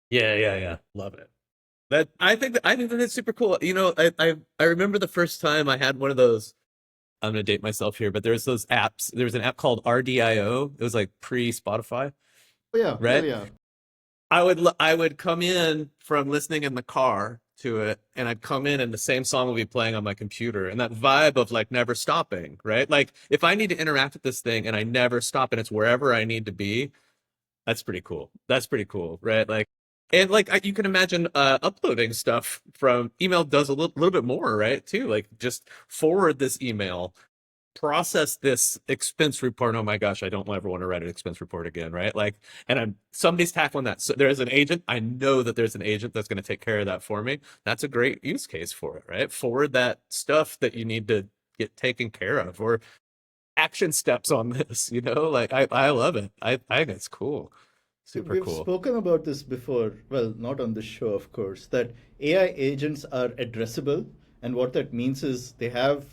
[SPEAKER 1] Yeah. Love it. I think that's super cool. You know, I remember the first time I had one of those. I'm gonna date myself here, but there's those apps. There was an app called RDIO. It was like pre-Spotify.
[SPEAKER 2] Oh yeah,
[SPEAKER 1] right?
[SPEAKER 2] Yeah.
[SPEAKER 1] I would come in from listening in the car to it, and I'd come in and the same song would be playing on my computer, and that vibe of like never stopping, right? Like if I need to interact with this thing and I never stop and it's wherever I need to be, that's pretty cool. That's pretty cool, right? Like, and like you can imagine uploading stuff from email does a little bit more, right? Too, like just forward this email, process this expense report. Oh my gosh, I don't ever want to write an expense report again, right? Like, and somebody's tackling that. So there's an agent. I know that there's an agent that's going to take care of that for me. That's a great use case for it, right? Forward that stuff that you need to get taken care of, or action steps on this, you know, like I love it. I think it's cool. Super
[SPEAKER 2] We've
[SPEAKER 1] cool.
[SPEAKER 2] spoken about this before, well, not on this show, of course, that AI agents are addressable. And what that means is they have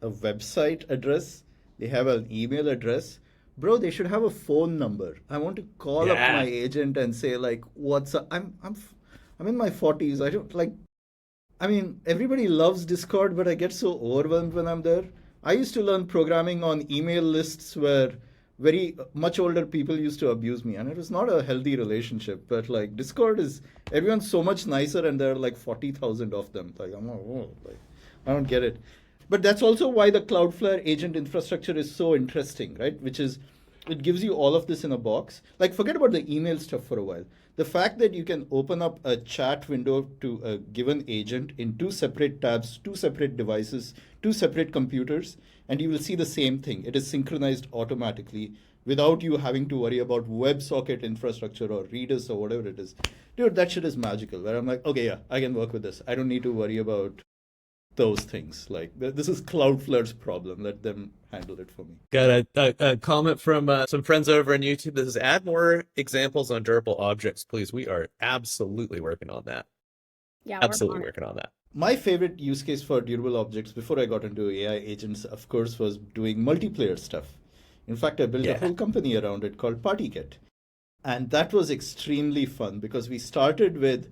[SPEAKER 2] a website address, they have an email address. Bro, they should have a phone number. I want to call up my agent and say, like, what's up? I'm in my 40s. I don't like, I mean, everybody loves Discord, but I get so overwhelmed when I'm there. I used to learn programming on email lists where very much older people used to abuse me, and it was not a healthy relationship. But like Discord is, everyone's so much nicer, and there are like 40,000 of them. Like I don't get it. But that's also why the Cloudflare agent infrastructure is so interesting, right? Which is, it gives you all of this in a box. Like forget about the email stuff for a while. The fact that you can open up a chat window to a given agent in two separate tabs, two separate devices, two separate computers, and you will see the same thing. It is synchronized automatically without you having to worry about WebSocket infrastructure or Redis or whatever it is. Dude, that shit is magical. Where I'm like, okay, yeah, I can work with this. I don't need to worry about those things. Like, this is Cloudflare's problem. Let them handle it for me.
[SPEAKER 1] Got a comment from some friends over on YouTube that says, add more examples on durable objects, please. We are absolutely working on that.
[SPEAKER 3] Yeah,
[SPEAKER 1] Absolutely working on that.
[SPEAKER 2] My favorite use case for durable objects before I got into AI agents, of course, was doing multiplayer stuff. In fact, I built a whole company around it called PartyKit. And that was extremely fun because we started with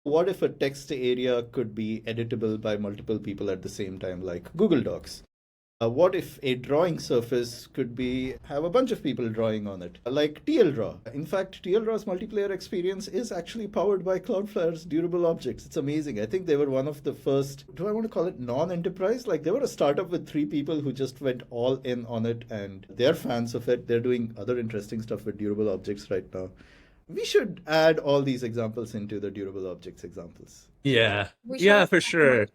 [SPEAKER 2] what if a text area could be editable by multiple people at the same time, like Google Docs? What if a drawing surface could have a bunch of people drawing on it, like TLDraw? In fact, TLDraw's multiplayer experience is actually powered by Cloudflare's durable objects. It's amazing. I think they were one of the first, do I want to call it non-enterprise? Like they were a startup with 3 people who just went all in on it, and they're fans of it. They're doing other interesting stuff with durable objects right now. We should add all these examples into the durable objects examples.
[SPEAKER 1] Yeah. Yeah, for sure.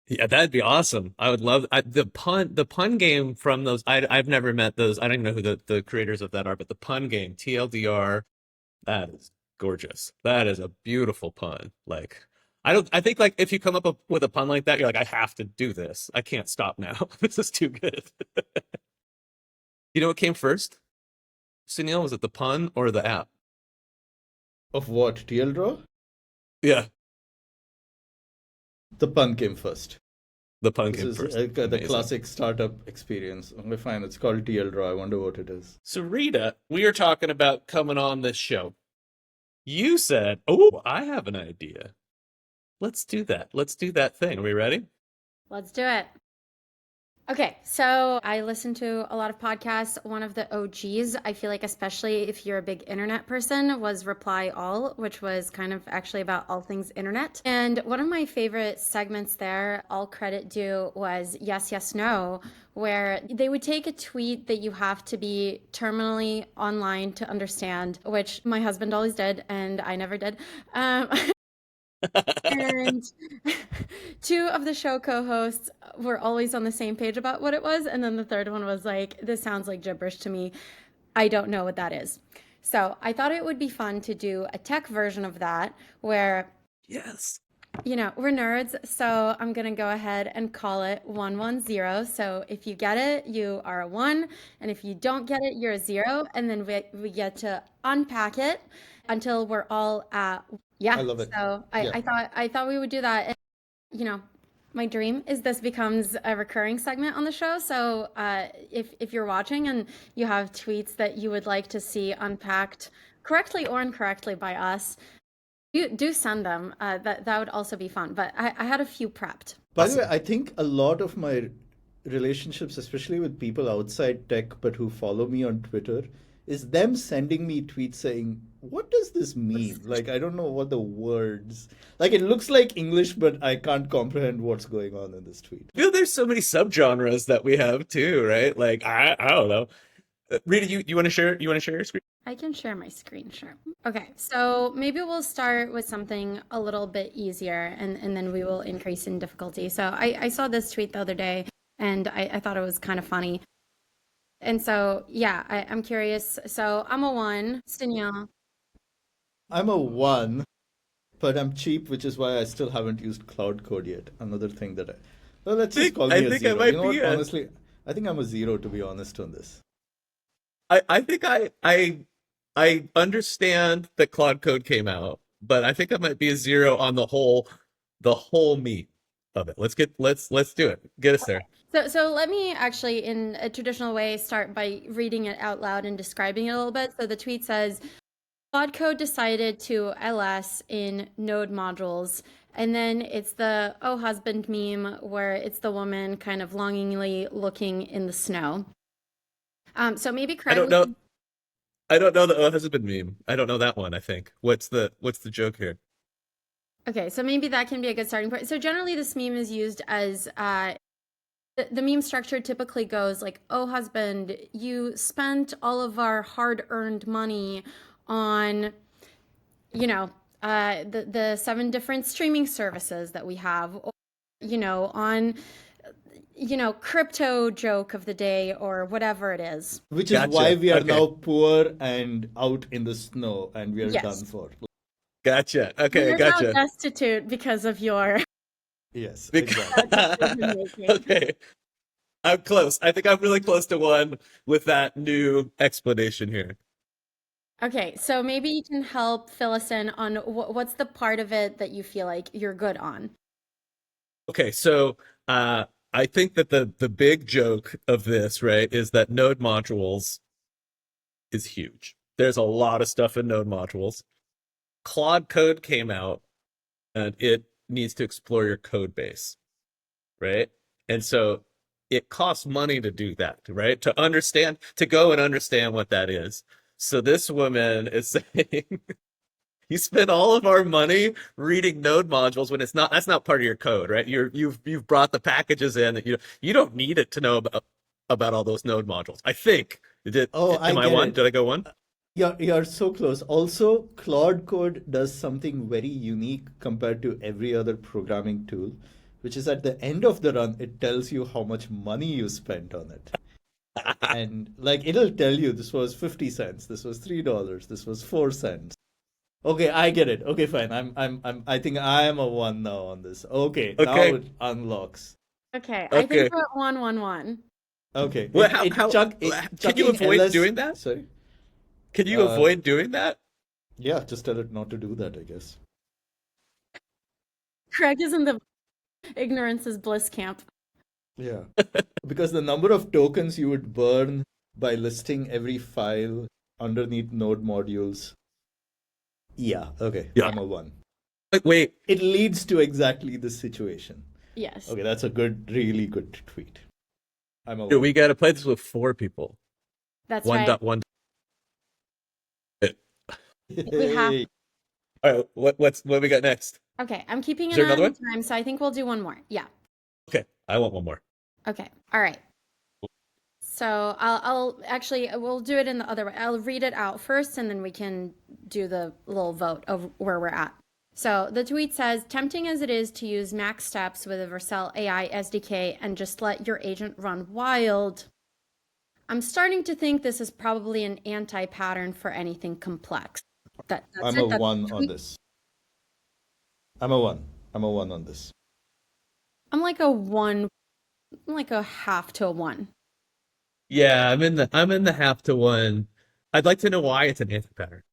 [SPEAKER 1] Yeah, that'd be awesome. I would love the pun game from those. I've never met those. I don't even know who the creators of that are, but the pun game, TLDR, that is gorgeous. That is a beautiful pun. Like, I think like if you come up with a pun like that, you're like, I have to do this. I can't stop now. This is too good. You know what came first? Sunil, was it the pun or the app?
[SPEAKER 2] Of what? TLDraw?
[SPEAKER 1] Yeah,
[SPEAKER 2] The pun came first.
[SPEAKER 1] the pun
[SPEAKER 2] This
[SPEAKER 1] came
[SPEAKER 2] is
[SPEAKER 1] first.
[SPEAKER 2] the
[SPEAKER 1] Amazing.
[SPEAKER 2] classic startup experience. Okay, fine. It's called TLDraw. I wonder what it is.
[SPEAKER 1] So Rita, we are talking about coming on this show. You said, "Oh, I have an idea. Let's do that. Let's do that thing. Are we ready?"
[SPEAKER 3] Let's do it. Okay, so I listen to a lot of podcasts. One of the OGs, I feel like, especially if you're a big internet person, was Reply All, which was kind of actually about all things internet. And one of my favorite segments there, all credit due, was Yes, Yes, No, where they would take a tweet that you have to be terminally online to understand, which my husband always did, and I never did. And 2 of the show co-hosts were always on the same page about what it was, and then the third one was like, this sounds like gibberish to me. I don't know what that is. So I thought it would be fun to do a tech version of that where,
[SPEAKER 1] Yes.
[SPEAKER 3] you know, we're nerds, so I'm going to go ahead and call it 110. So if you get it, you are a 1, and if you don't get it, you're a 0, and then we get to unpack it until we're all at
[SPEAKER 2] I love it.
[SPEAKER 3] So
[SPEAKER 2] Yeah.
[SPEAKER 3] I thought we would do that. And, you know, my dream is this becomes a recurring segment on the show. So if you're watching and you have tweets that you would like to see unpacked correctly or incorrectly by us, you do send them. That would also be fun. But I had a few prepped.
[SPEAKER 2] By the way, I think a lot of my relationships, especially with people outside tech but who follow me on Twitter, is them sending me tweets saying, what does this mean? Like, I don't know what the words, like it looks like English, but I can't comprehend what's going on in this tweet.
[SPEAKER 1] I feel there's so many subgenres that we have too, right? Like I don't know. Rita, you want to share? You want to share your screen?
[SPEAKER 3] I can share my screen, sure. Okay, so maybe we'll start with something a little bit easier, and then we will increase in difficulty. So I saw this tweet the other day, and I thought it was kind of funny. And so, yeah, I'm curious. So I'm a 1. Sunil.
[SPEAKER 2] I'm a 1, but I'm cheap, which is why I still haven't used Cloud Code yet. Another thing that well, let's just call me a 0.
[SPEAKER 1] I
[SPEAKER 2] You know
[SPEAKER 1] might
[SPEAKER 2] what? Honestly, I think I'm a 0, to be honest, on this.
[SPEAKER 1] I think I understand that Claude Code came out, but I think I might be a 0 on the whole meat of it. Let's do it. Get us there.
[SPEAKER 3] So let me actually, in a traditional way, start by reading it out loud and describing it a little bit. So the tweet says, Claude Code decided to LS in node modules. And then it's the oh husband meme where it's the woman kind of longingly looking in the snow. So maybe Craig.
[SPEAKER 1] I don't know the oh husband meme. I don't know that one, I think. What's the joke here?
[SPEAKER 3] Okay, so maybe that can be a good starting point. So generally this meme is used as the meme structure typically goes like, oh husband, you spent all of our hard-earned money on, you know, the 7 different streaming services that we have, or, on, crypto joke of the day or whatever it is.
[SPEAKER 2] Which is
[SPEAKER 1] Gotcha.
[SPEAKER 2] why we are
[SPEAKER 1] Okay.
[SPEAKER 2] now poor and out in the snow and we are
[SPEAKER 3] Yes.
[SPEAKER 2] done for.
[SPEAKER 1] Gotcha. Okay,
[SPEAKER 3] We're
[SPEAKER 1] gotcha.
[SPEAKER 3] now destitute because of your
[SPEAKER 2] Yes,
[SPEAKER 1] Because-
[SPEAKER 2] exactly.
[SPEAKER 3] decision-making.
[SPEAKER 1] Okay. I'm close. I think I'm really close to one with that new explanation here.
[SPEAKER 3] Okay, so maybe you can help fill us in on what's the part of it that you feel like you're good on.
[SPEAKER 1] Okay, so I think that the big joke of this, right, is that node modules is huge. There's a lot of stuff in node modules. Claude Code came out and it needs to explore your code base, right? And so it costs money to do that, right? To go and understand what that is. So this woman is saying, you spend all of our money reading node modules when that's not part of your code, right? You've brought the packages in that you don't need it to know about all those node modules. I think. Am I
[SPEAKER 2] get
[SPEAKER 1] one?
[SPEAKER 2] it.
[SPEAKER 1] Did I go one?
[SPEAKER 2] You're so close. Also, Claude Code does something very unique compared to every other programming tool, which is at the end of the run, it tells you how much money you spent on it. And like it'll tell you this was 50 cents, this was $3, this was 4 cents. Okay, I get it. Okay, fine. I think I am a 1 now on this. Okay, now
[SPEAKER 1] Okay.
[SPEAKER 2] it unlocks.
[SPEAKER 3] Okay, I
[SPEAKER 1] Okay.
[SPEAKER 3] think we're at 111.
[SPEAKER 2] Okay.
[SPEAKER 1] Well,
[SPEAKER 2] Chuck,
[SPEAKER 1] can you
[SPEAKER 2] chucking
[SPEAKER 1] avoid
[SPEAKER 2] LS
[SPEAKER 1] doing that?
[SPEAKER 2] Sorry.
[SPEAKER 1] Can you avoid doing that?
[SPEAKER 2] Yeah, just tell it not to do that, I guess.
[SPEAKER 3] Craig is in the ignorance is bliss camp.
[SPEAKER 2] Yeah. Because the number of tokens you would burn by listing every file underneath node modules. Yeah, okay.
[SPEAKER 1] Yeah.
[SPEAKER 2] I'm a 1.
[SPEAKER 1] Wait.
[SPEAKER 2] It leads to exactly this situation.
[SPEAKER 3] Yes.
[SPEAKER 2] Okay, that's a really good tweet. I'm a
[SPEAKER 1] Dude,
[SPEAKER 2] 1.
[SPEAKER 1] we got to play this with 4 people.
[SPEAKER 3] That's
[SPEAKER 1] One
[SPEAKER 3] right.
[SPEAKER 1] dot one.
[SPEAKER 3] We have-
[SPEAKER 2] Hey.
[SPEAKER 1] All right. What we got next?
[SPEAKER 3] Okay, I'm keeping
[SPEAKER 1] Is
[SPEAKER 3] an
[SPEAKER 1] there
[SPEAKER 3] eye on
[SPEAKER 1] another
[SPEAKER 3] the time, so I think we'll do one more. Yeah.
[SPEAKER 1] Okay, I want one more.
[SPEAKER 3] Okay. All right. So I'll actually we'll do it in the other way. I'll read it out first, and then we can do the little vote of where we're at. So the tweet says, tempting as it is to use max steps with a Vercel AI SDK and just let your agent run wild, I'm starting to think this is probably an anti-pattern for anything complex. That's
[SPEAKER 2] I'm
[SPEAKER 3] it.
[SPEAKER 2] a
[SPEAKER 3] That's
[SPEAKER 2] 1
[SPEAKER 3] the
[SPEAKER 2] on
[SPEAKER 3] tweet.
[SPEAKER 2] this. I'm a 1. I'm a 1 on this.
[SPEAKER 3] I'm like a 1, I'm like a half to a 1.
[SPEAKER 1] Yeah, I'm in the half to 1. I'd like to know why it's an anti-pattern.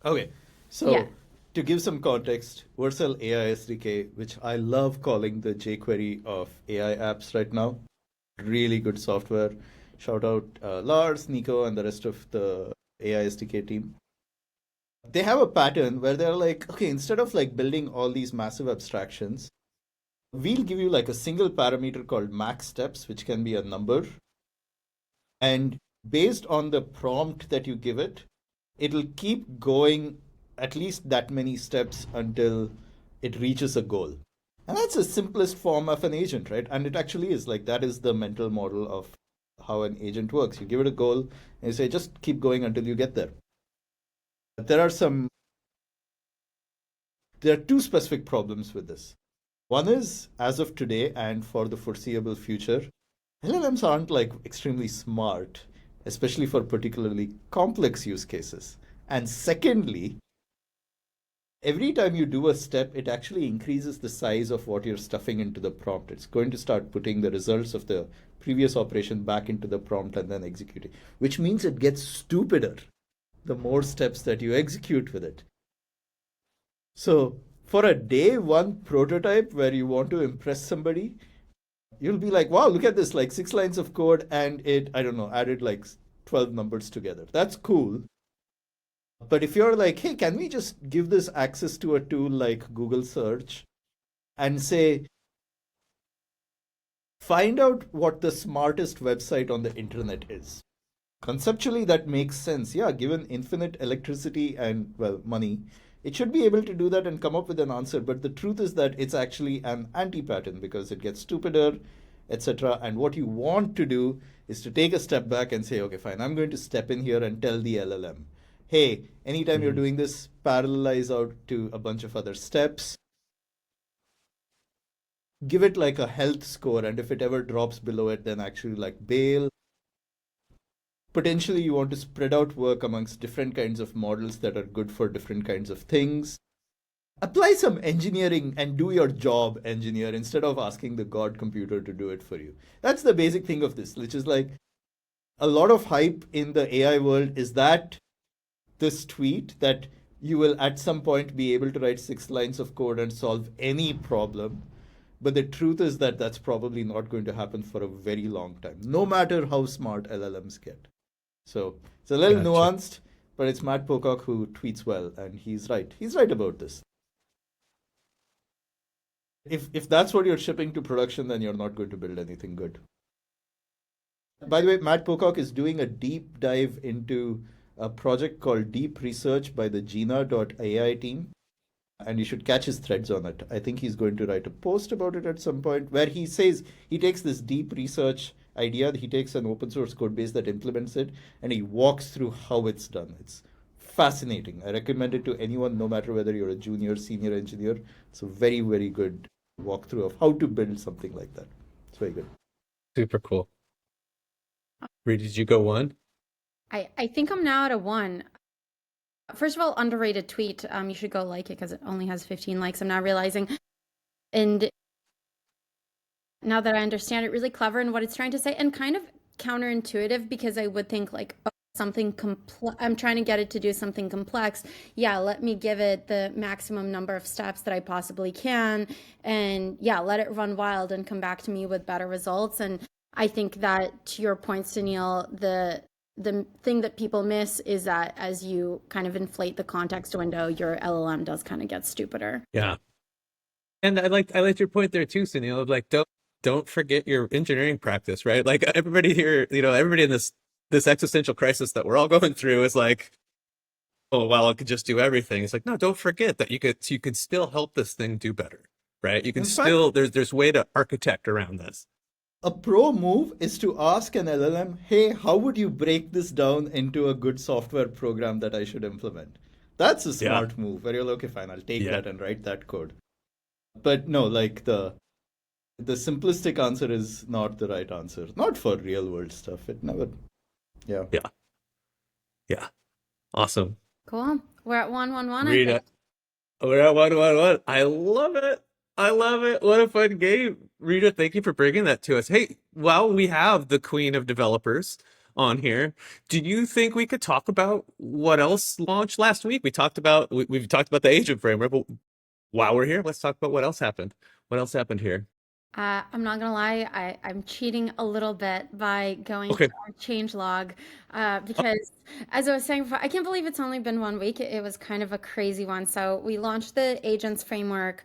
[SPEAKER 2] Okay, so
[SPEAKER 3] Yeah.
[SPEAKER 2] to give some context, Vercel AI SDK, which I love calling the jQuery of AI apps right now, really good software. Shout out Lars, Nico, and the rest of the AI SDK team. They have a pattern where they're like, okay, instead of like building all these massive abstractions, we'll give you like a single parameter called max steps, which can be a number. And based on the prompt that you give it, it'll keep going at least that many steps until it reaches a goal. And that's the simplest form of an agent, right? And it actually is like that is the mental model of how an agent works. You give it a goal and you say, just keep going until you get there. But there are 2 specific problems with this. One is, as of today and for the foreseeable future, LLMs aren't like extremely smart, especially for particularly complex use cases. And secondly, every time you do a step, it actually increases the size of what you're stuffing into the prompt. It's going to start putting the results of the previous operation back into the prompt and then executing, which means it gets stupider the more steps that you execute with it. So for a day 1 prototype where you want to impress somebody, you'll be like, wow, look at this, like 6 lines of code and it, I don't know, added like 12 numbers together. That's cool. But if you're like, hey, can we just give this access to a tool like Google Search and say, find out what the smartest website on the internet is. Conceptually, that makes sense. Yeah, given infinite electricity and, well, money, it should be able to do that and come up with an answer. But the truth is that it's actually an anti-pattern because it gets stupider, etc. And what you want to do is to take a step back and say, okay, fine, I'm going to step in here and tell the LLM, hey, anytime you're doing this, parallelize out to a bunch of other steps. Give it like a health score, and if it ever drops below it, then actually like bail. Potentially, you want to spread out work amongst different kinds of models that are good for different kinds of things. Apply some engineering and do your job, engineer, instead of asking the God computer to do it for you. That's the basic thing of this, which is like a lot of hype in the AI world is that this tweet that you will at some point be able to write 6 lines of code and solve any problem. But the truth is that that's probably not going to happen for a very long time, no matter how smart LLMs get. So it's a little nuanced, but it's Matt Pocock who tweets well, and he's right. He's right about this. If that's what you're shipping to production, then you're not going to build anything good. By the way, Matt Pocock is doing a deep dive into a project called Deep Research by the Gina.ai team. And you should catch his threads on it. I think he's going to write a post about it at some point where he says he takes this deep research idea, he takes an open source code base that implements it, and he walks through how it's done. It's fascinating. I recommend it to anyone, no matter whether you're a junior, senior engineer. It's a very, very good walkthrough of how to build something like that. It's very good.
[SPEAKER 1] Super cool. Rita, did you go 1?
[SPEAKER 3] I think I'm now at a 1. First of all, underrated tweet. You should go like it because it only has 15 likes. I'm now realizing. And now that I understand it, really clever in what it's trying to say and kind of counterintuitive because I would think like, oh, something I'm trying to get it to do something complex. Yeah, let me give it the maximum number of steps that I possibly can. And yeah, let it run wild and come back to me with better results. And I think that to your point, Sunil, the thing that people miss is that as you kind of inflate the context window, your LLM does kind of get stupider.
[SPEAKER 1] Yeah. And I liked your point there too, Sunil, of like don't forget your engineering practice, right? Like everybody here, everybody in this existential crisis that we're all going through is like, oh, well, I could just do everything. It's like, no, don't forget that you could still help this thing do better, right? You can still there's way to architect around this.
[SPEAKER 2] A pro move is to ask an LLM, hey, how would you break this down into a good software program that I should implement? That's a smart move where you're like, okay, fine, I'll take that and write that code. But no, like the simplistic answer is not the right answer. Not for real world stuff. It never, Yeah.
[SPEAKER 1] Awesome.
[SPEAKER 3] Cool. We're at 111.
[SPEAKER 1] Rita, we're at 111. I love it. What a fun game. Rita, thank you for bringing that to us. Hey, well, we have the queen of developers on here. Do you think we could talk about what else launched last week? We've talked about the agent framework, but while we're here, let's talk about what else happened. What else happened here?
[SPEAKER 3] I'm not gonna lie, I'm cheating a little bit by going to our change log because as I was saying before, I can't believe it's only been 1 week. It was kind of a crazy one. So we launched the agents framework.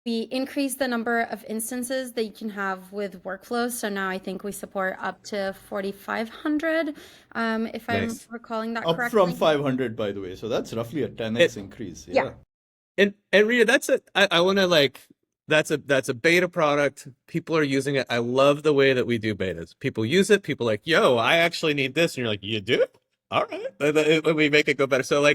[SPEAKER 3] We increased the number of instances that you can have with workflows. So now I think we support up to 4,500, if I'm recalling that correctly.
[SPEAKER 2] Up from 500, by the way. So that's roughly a 10x increase. Yeah.
[SPEAKER 1] And Rita, I want to that's a beta product. People are using it. I love the way that we do betas. People use it. People are like, yo, I actually need this. And you're like, you do? All right. We make it go better. So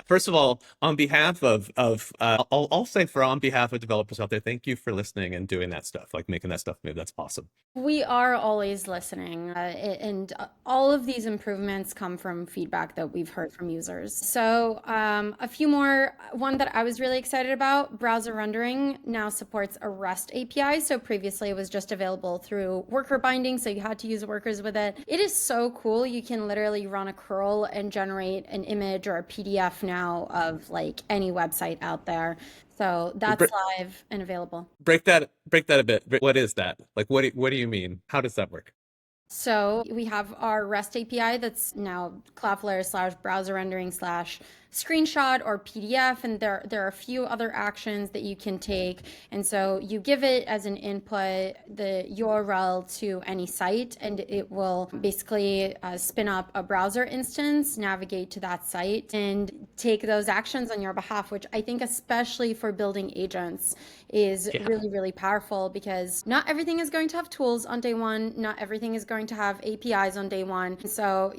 [SPEAKER 1] first of all, on behalf of I'll say on behalf of developers out there, thank you for listening and doing that stuff, like making that stuff move. That's awesome.
[SPEAKER 3] We are always listening, and all of these improvements come from feedback that we've heard from users. So a few more. One that I was really excited about, browser rendering now supports a REST API. So previously it was just available through worker binding, so you had to use workers with it. It is so cool. You can literally run a curl and generate an image or a PDF now of like any website out there. So that's live and available.
[SPEAKER 1] Break that a bit. What is that? Like, what do you mean? How does that work?
[SPEAKER 3] So we have our REST API that's now Cloudflare /browser rendering screenshot or PDF, and there are a few other actions that you can take. And so you give it as an input the URL to any site, and it will basically spin up a browser instance, navigate to that site, and take those actions on your behalf, which I think, especially for building agents, is really, really powerful, because not everything is going to have tools on day one. Not everything is going to have APIs on day one. So,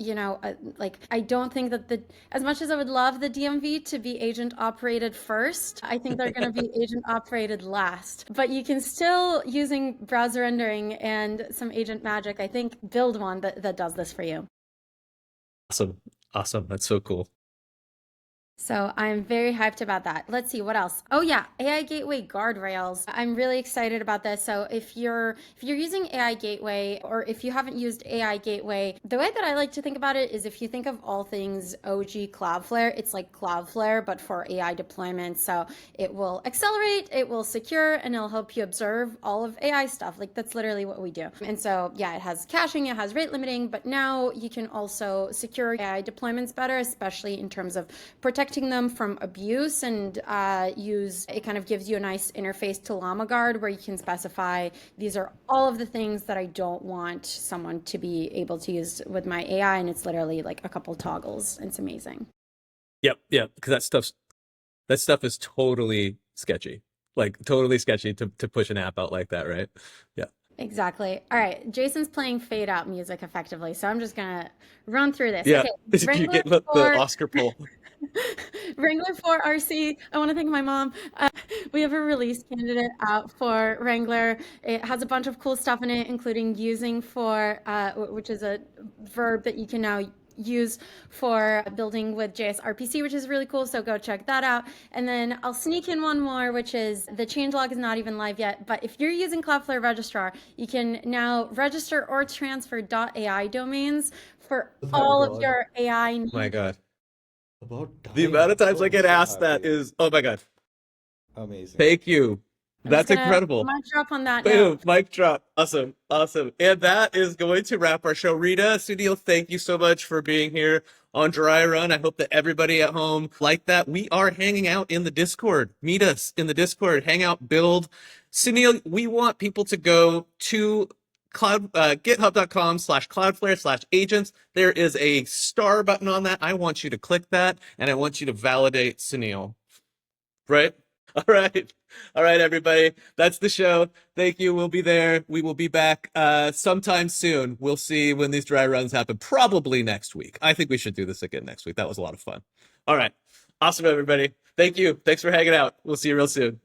[SPEAKER 3] like, I don't think that as much as I would love the DMV to be agent operated first, I think they're going to be agent operated last. But you can still, using browser rendering and some agent magic, I think, build one that does this for you.
[SPEAKER 1] Awesome. That's so cool.
[SPEAKER 3] So I'm very hyped about that. Let's see what else. Oh yeah, AI Gateway guardrails. I'm really excited about this. So if you're using AI Gateway, or if you haven't used AI Gateway, the way that I like to think about it is, if you think of all things OG Cloudflare, it's like Cloudflare but for AI deployment. So it will accelerate, it will secure, and it'll help you observe all of AI stuff. Like, that's literally what we do. And so yeah, it has caching, it has rate limiting, but now you can also secure AI deployments better, especially in terms of protecting them from abuse, and it kind of gives you a nice interface to LlamaGuard, where you can specify, these are all of the things that I don't want someone to be able to use with my AI, and it's literally like a couple toggles. It's amazing.
[SPEAKER 1] Yep, because that stuff is totally sketchy. Like, totally sketchy to push an app out like that, right? Yeah.
[SPEAKER 3] Exactly. All right, Jason's playing fade out music effectively, so I'm just gonna run through this.
[SPEAKER 1] Yeah.
[SPEAKER 3] Okay,
[SPEAKER 1] Did you get the Oscar poll?
[SPEAKER 3] Wrangler 4 RC. I want to thank my mom. We have a release candidate out for Wrangler. It has a bunch of cool stuff in it, including using for, which is a verb that you can now use for building with JS RPC, which is really cool. So go check that out. And then I'll sneak in one more, which is the changelog is not even live yet. But if you're using Cloudflare Registrar, you can now register or transfer .ai domains for all of your AI needs.
[SPEAKER 1] Oh my God.
[SPEAKER 2] About
[SPEAKER 1] The amount of times I get asked that is, oh my God.
[SPEAKER 2] amazing.
[SPEAKER 1] Thank you. That's incredible.
[SPEAKER 3] Mic drop on that.
[SPEAKER 1] Boom, mic drop. Awesome. And that is going to wrap our show. Rita, Sunil, thank you so much for being here on Dry Run. I hope that everybody at home liked that. We are hanging out in the Discord. Meet us in the Discord. Hang out, build. Sunil, we want people to go to github.com/cloudflare/agents. There is a star button on that. I want you to click that, and I want you to validate Sunil. Right? All right, everybody. That's the show. Thank you. We'll be there. We will be back sometime soon. We'll see when these dry runs happen. Probably next week. I think we should do this again next week. That was a lot of fun. All right. Awesome, everybody. Thank you. Thanks for hanging out. We'll see you real soon.